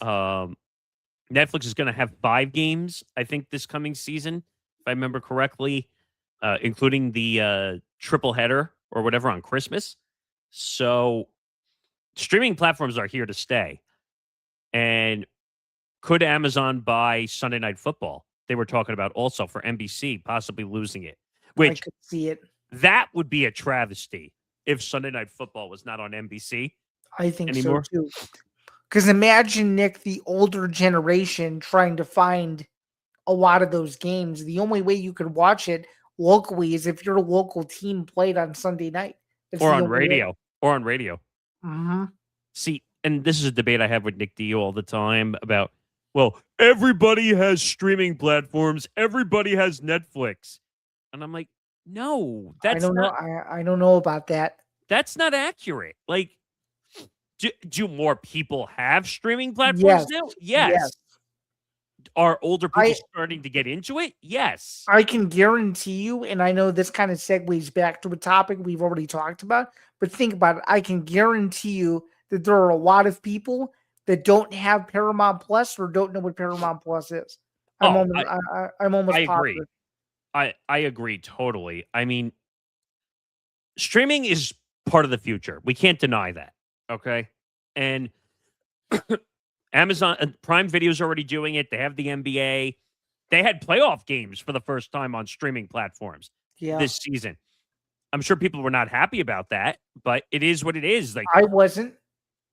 Speaker 2: Netflix is going to have 5 games, I think, this coming season, if I remember correctly, including the triple header or whatever on Christmas. So streaming platforms are here to stay. And could Amazon buy Sunday Night Football? They were talking about also for NBC, possibly losing it.
Speaker 3: I could see it.
Speaker 2: That would be a travesty if Sunday Night Football was not on NBC.
Speaker 3: I think
Speaker 2: anymore.
Speaker 3: so too. Because imagine, Nick, the older generation trying to find a lot of those games. The only way you could watch it locally is if your local team played on Sunday night.
Speaker 2: Or on radio. Or on radio.
Speaker 3: Mm-hmm.
Speaker 2: See, and this is a debate I have with Nick Dio all the time about, well, everybody has streaming platforms. Everybody has Netflix. And I'm like, no, that's
Speaker 3: I don't know. I don't know about that.
Speaker 2: That's not accurate. Like, Do more people have streaming platforms
Speaker 3: Yes.
Speaker 2: now?
Speaker 3: Yes.
Speaker 2: Yes. Are older people
Speaker 3: I-
Speaker 2: starting to get into it? Yes.
Speaker 3: I can guarantee you, and I know this kind of segues back to a topic we've already talked about, but think about it. I can guarantee you that there are a lot of people that don't have Paramount Plus or don't know what Paramount Plus is. I'm
Speaker 2: Oh,
Speaker 3: almost
Speaker 2: I agree.
Speaker 3: positive.
Speaker 2: I agree totally. I mean, streaming is part of the future. We can't deny that. Okay. And Amazon Prime Video is already doing it. They have the NBA. They had playoff games for the first time on streaming platforms
Speaker 3: Yeah,
Speaker 2: this season. I'm sure people were not happy about that, but it is what it is. Like
Speaker 3: I wasn't.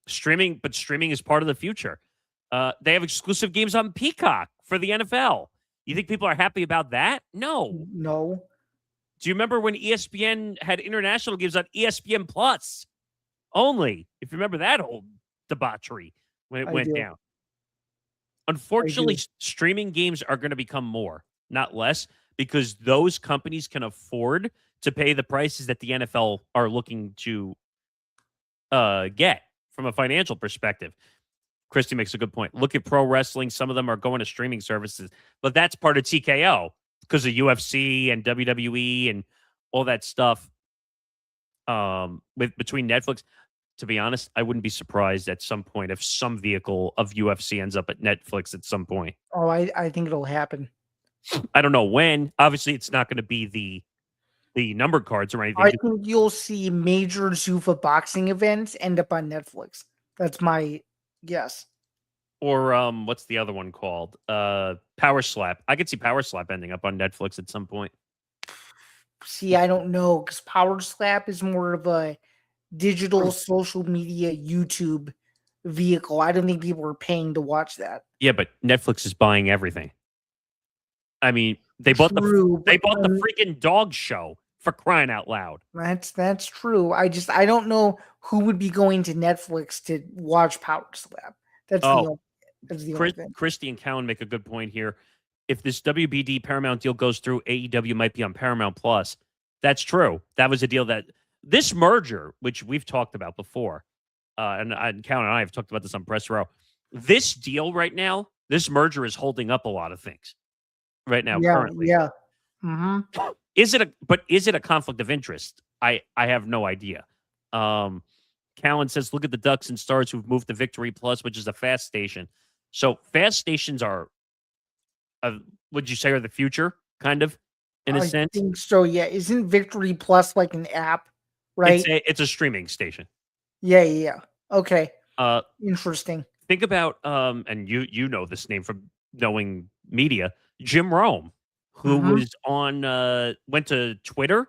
Speaker 2: streaming, but streaming is part of the future. They have exclusive games on Peacock for the NFL. You think people are happy about that? No.
Speaker 3: No,
Speaker 2: Do you remember when ESPN had international games on ESPN Plus only? If you remember that whole debauchery when it
Speaker 3: I
Speaker 2: went
Speaker 3: do.
Speaker 2: down. Unfortunately, streaming games are going to become more, not less, because those companies can afford to pay the prices that the NFL are looking to get from a financial perspective. Christy makes a good point. Look at pro wrestling. Some of them are going to streaming services, but that's part of TKO because of UFC and WWE and all that stuff with between Netflix. To be honest, I wouldn't be surprised at some point if some vehicle of UFC ends up at Netflix at some point.
Speaker 3: oh, I think it'll happen.
Speaker 2: I don't know when. Obviously, it's not going to be the numbered cards or anything.
Speaker 3: I think you'll see major Zuffa boxing events end up on Netflix. That's my guess.
Speaker 2: Or what's the other one called? Power Slap. I could see Power Slap ending up on Netflix at some point.
Speaker 3: See, I don't know because Power Slap is more of a digital social media YouTube vehicle. I don't think people are paying to watch that.
Speaker 2: Yeah, but Netflix is buying everything. I mean, they bought the freaking dog show for crying out loud.
Speaker 3: That's true. I don't know who would be going to Netflix to watch Power Slap. That's the only thing.
Speaker 2: Christy and Cowan make a good point here. If this WBD Paramount deal goes through, AEW might be on Paramount Plus. That's true. That was a deal that this merger, which we've talked about before, and Cowan and I have talked about this on Press Row. This deal right now, this merger is holding up a lot of things right now. Currently,
Speaker 3: yeah. Mm-hmm.
Speaker 2: Is it a conflict of interest? I have no idea. Callan says, look at the Ducks and Stars who've moved to Victory Plus, which is a fast station. So fast stations are, would you say, are the future, kind of, in a sense?
Speaker 3: I think so, yeah. Isn't Victory Plus like an app, right?
Speaker 2: It's a streaming station.
Speaker 3: Yeah. Okay. Interesting.
Speaker 2: Think about, and you know this name from knowing media, Jim Rome, who was on, went to Twitter,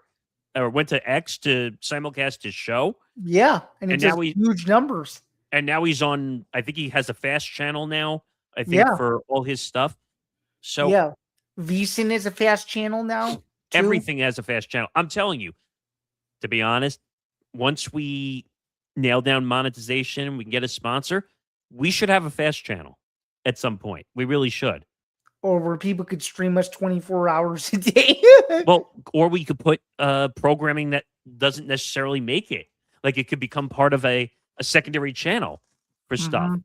Speaker 2: or went to X to simulcast his show.
Speaker 3: Yeah, and it's
Speaker 2: now
Speaker 3: huge numbers.
Speaker 2: And now he's on, I think he has a fast channel now, I think, for all his stuff. So
Speaker 3: yeah, VSiN is a fast channel now.
Speaker 2: Everything has a fast channel. I'm telling you, to be honest, once we nail down monetization, we can get a sponsor, we should have a fast channel at some point. We really should.
Speaker 3: Or where people could stream us 24 hours a day.
Speaker 2: Well, or we could put programming that doesn't necessarily make it. Like it could become part of a secondary channel for stuff.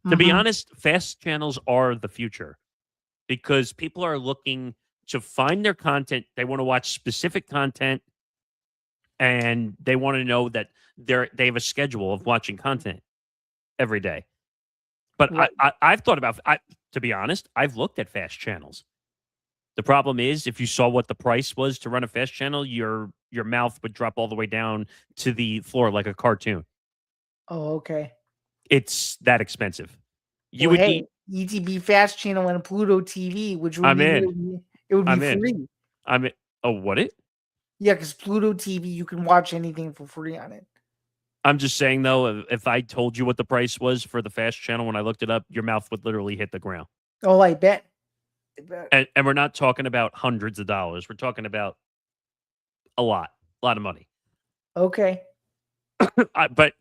Speaker 2: To be honest, fast channels are the future because people are looking to find their content. They want to watch specific content and they want to know that they have a schedule of watching content every day. But right. I've thought about, to be honest, I've looked at fast channels. The problem is if you saw what the price was to run a fast channel, your mouth would drop all the way down to the floor like a cartoon.
Speaker 3: Oh, okay.
Speaker 2: It's that expensive. You
Speaker 3: would
Speaker 2: need
Speaker 3: ETB Fast Channel and Pluto TV, which would it would be free.
Speaker 2: I'm in. Oh, what it?
Speaker 3: Yeah, because Pluto TV, you can watch anything for free on it.
Speaker 2: I'm just saying, though, if I told you what the price was for the fast channel when I looked it up, your mouth would literally hit the ground.
Speaker 3: Oh, I bet.
Speaker 2: And we're not talking about hundreds of dollars. We're talking about a lot of money.
Speaker 3: Okay.
Speaker 2: But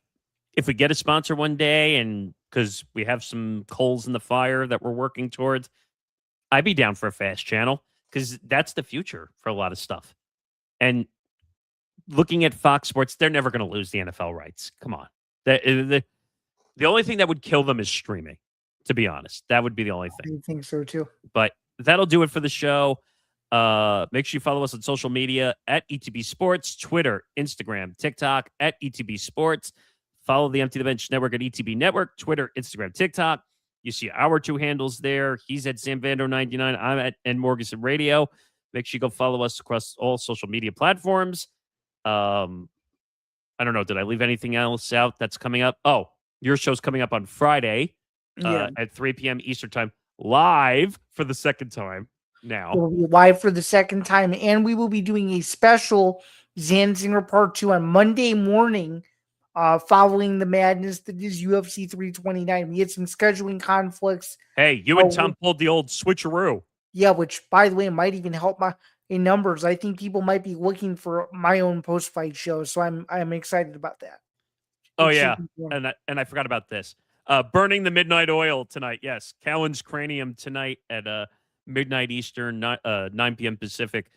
Speaker 2: if we get a sponsor one day and because we have some coals in the fire that we're working towards, I'd be down for a fast channel because that's the future for a lot of stuff. And looking at Fox Sports, they're never going to lose the NFL rights. Come on. The only thing that would kill them is streaming, to be honest. That would be the only thing.
Speaker 3: I think so too.
Speaker 2: But that'll do it for the show. Make sure you follow us on social media at ETB Sports, Twitter, Instagram, TikTok at ETB Sports. Follow the Empty the Bench Network at ETB Network, Twitter, Instagram, TikTok. You see our two handles there. He's at SamBando99. I'm at Morgasen Radio. Make sure you go follow us across all social media platforms. I don't know. Did I leave anything else out that's coming up? Oh, your show's coming up on Friday at 3 p.m. Eastern Time, live for the second time now.
Speaker 3: We'll be live for the second time, and we will be doing a special Zanzinger Part 2 on Monday morning following the madness that is UFC 329. We had some scheduling conflicts.
Speaker 2: Hey, you and Tom pulled the old switcheroo.
Speaker 3: Yeah, which, by the way, might even help in numbers. I think people might be looking for my own post-fight show, so I'm excited about that.
Speaker 2: Oh, yeah, and I forgot about this. Burning the Midnight Oil tonight. Yes, Cowan's Cranium tonight at midnight Eastern, 9 p.m. Pacific.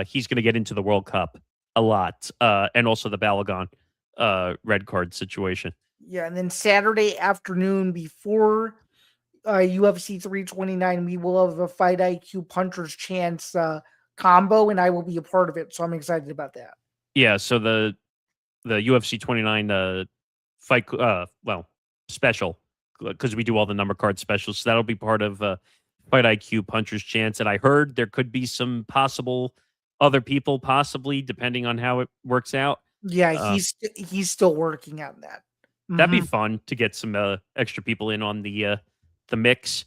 Speaker 2: He's going to get into the World Cup a lot, and also the Balogun red card situation.
Speaker 3: Yeah, and then Saturday afternoon before UFC 329, we will have a Fight IQ Puncher's Chance combo, and I will be a part of it, so I'm excited about that.
Speaker 2: Yeah, so the UFC 29 fight, special, because we do all the number card specials, so that'll be part of Fight IQ Puncher's Chance, and I heard there could be some possible other people, possibly, depending on how it works out.
Speaker 3: Yeah, he's still working on that.
Speaker 2: That'd be fun to get some extra people in on the mix,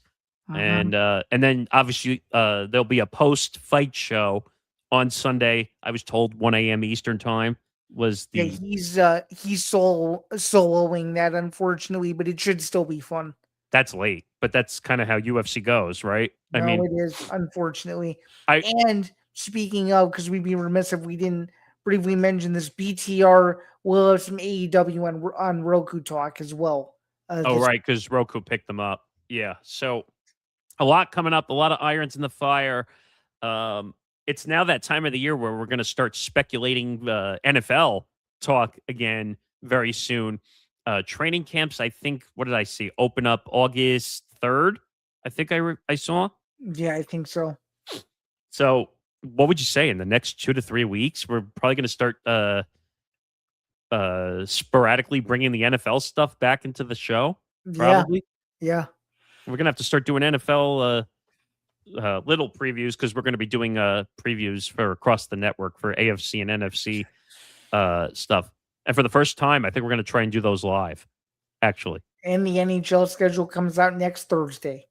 Speaker 2: and then obviously there'll be a post-fight show on Sunday. I was told 1 a.m. Eastern time was the.
Speaker 3: Yeah, he's soloing that, unfortunately, but it should still be fun.
Speaker 2: That's late, but that's kind of how UFC goes, right?
Speaker 3: No, I mean, it is, unfortunately. And speaking of, because we'd be remiss if we didn't briefly mention this, BTR will have some AEW on Roku Talk as well.
Speaker 2: Right, because Roku picked them up. Yeah, so a lot coming up, a lot of irons in the fire. It's now that time of the year where we're going to start speculating NFL talk again very soon. Training camps, I think, what did I see? Open up August 3rd, I think I saw.
Speaker 3: Yeah, I think so.
Speaker 2: So what would you say in the next 2 to 3 weeks? We're probably going to start sporadically bringing the NFL stuff back into the show. Probably.
Speaker 3: Yeah.
Speaker 2: We're going to have to start doing NFL little previews, because we're going to be doing previews for across the network for AFC and NFC stuff. And for the first time, I think we're going to try and do those live, actually.
Speaker 3: And the NHL schedule comes out next Thursday.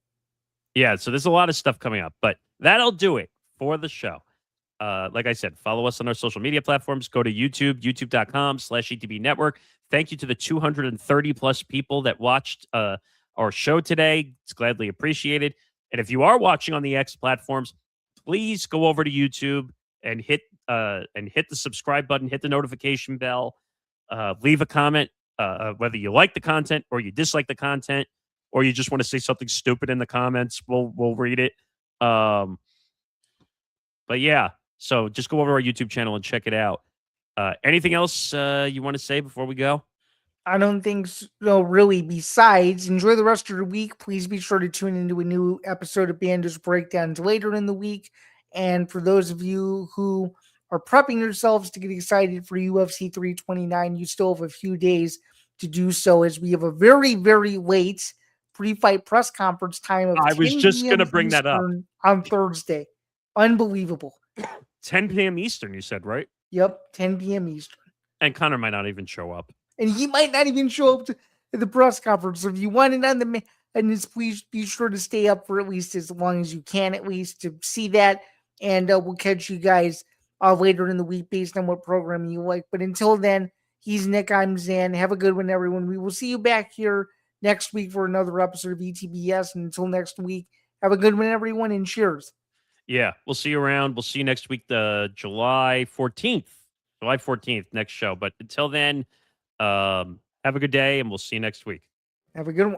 Speaker 2: Yeah, so there's a lot of stuff coming up, but that'll do it for the show. Like I said, follow us on our social media platforms. Go to YouTube, youtube.com/ETB Network. Thank you to the 230 plus people that watched our show today. It's gladly appreciated. And if you are watching on the X platforms, please go over to YouTube and hit the subscribe button, hit the notification bell, leave a comment, whether you like the content or you dislike the content, or you just want to say something stupid in the comments. We'll read it. But yeah, so just go over to our YouTube channel and check it out. Anything else you want to say before we go?
Speaker 3: I don't think so, really. Besides, enjoy the rest of the week. Please be sure to tune into a new episode of Bando's Breakdowns later in the week. And for those of you who are prepping yourselves to get excited for UFC 329, you still have a few days to do so, as we have a very, very late pre-fight press conference time of
Speaker 2: I was just going to bring that up
Speaker 3: on Thursday. Unbelievable.
Speaker 2: 10 p.m. Eastern, you said, right?
Speaker 3: Yep, 10 p.m. Eastern.
Speaker 2: And Conor might not even show up.
Speaker 3: And he might not even show up to the press conference. So if you want it on the and please be sure to stay up for at least as long as you can, at least to see that. And we'll catch you guys later in the week based on what program you like. But until then, he's Nick, I'm Zan. Have a good one, everyone. We will see you back here next week for another episode of ETBS. And until next week, have a good one, everyone, and cheers.
Speaker 2: Yeah, we'll see you around. We'll see you next week, July 14th. July 14th, next show. But until then, have a good day, and we'll see you next week.
Speaker 3: Have a good one.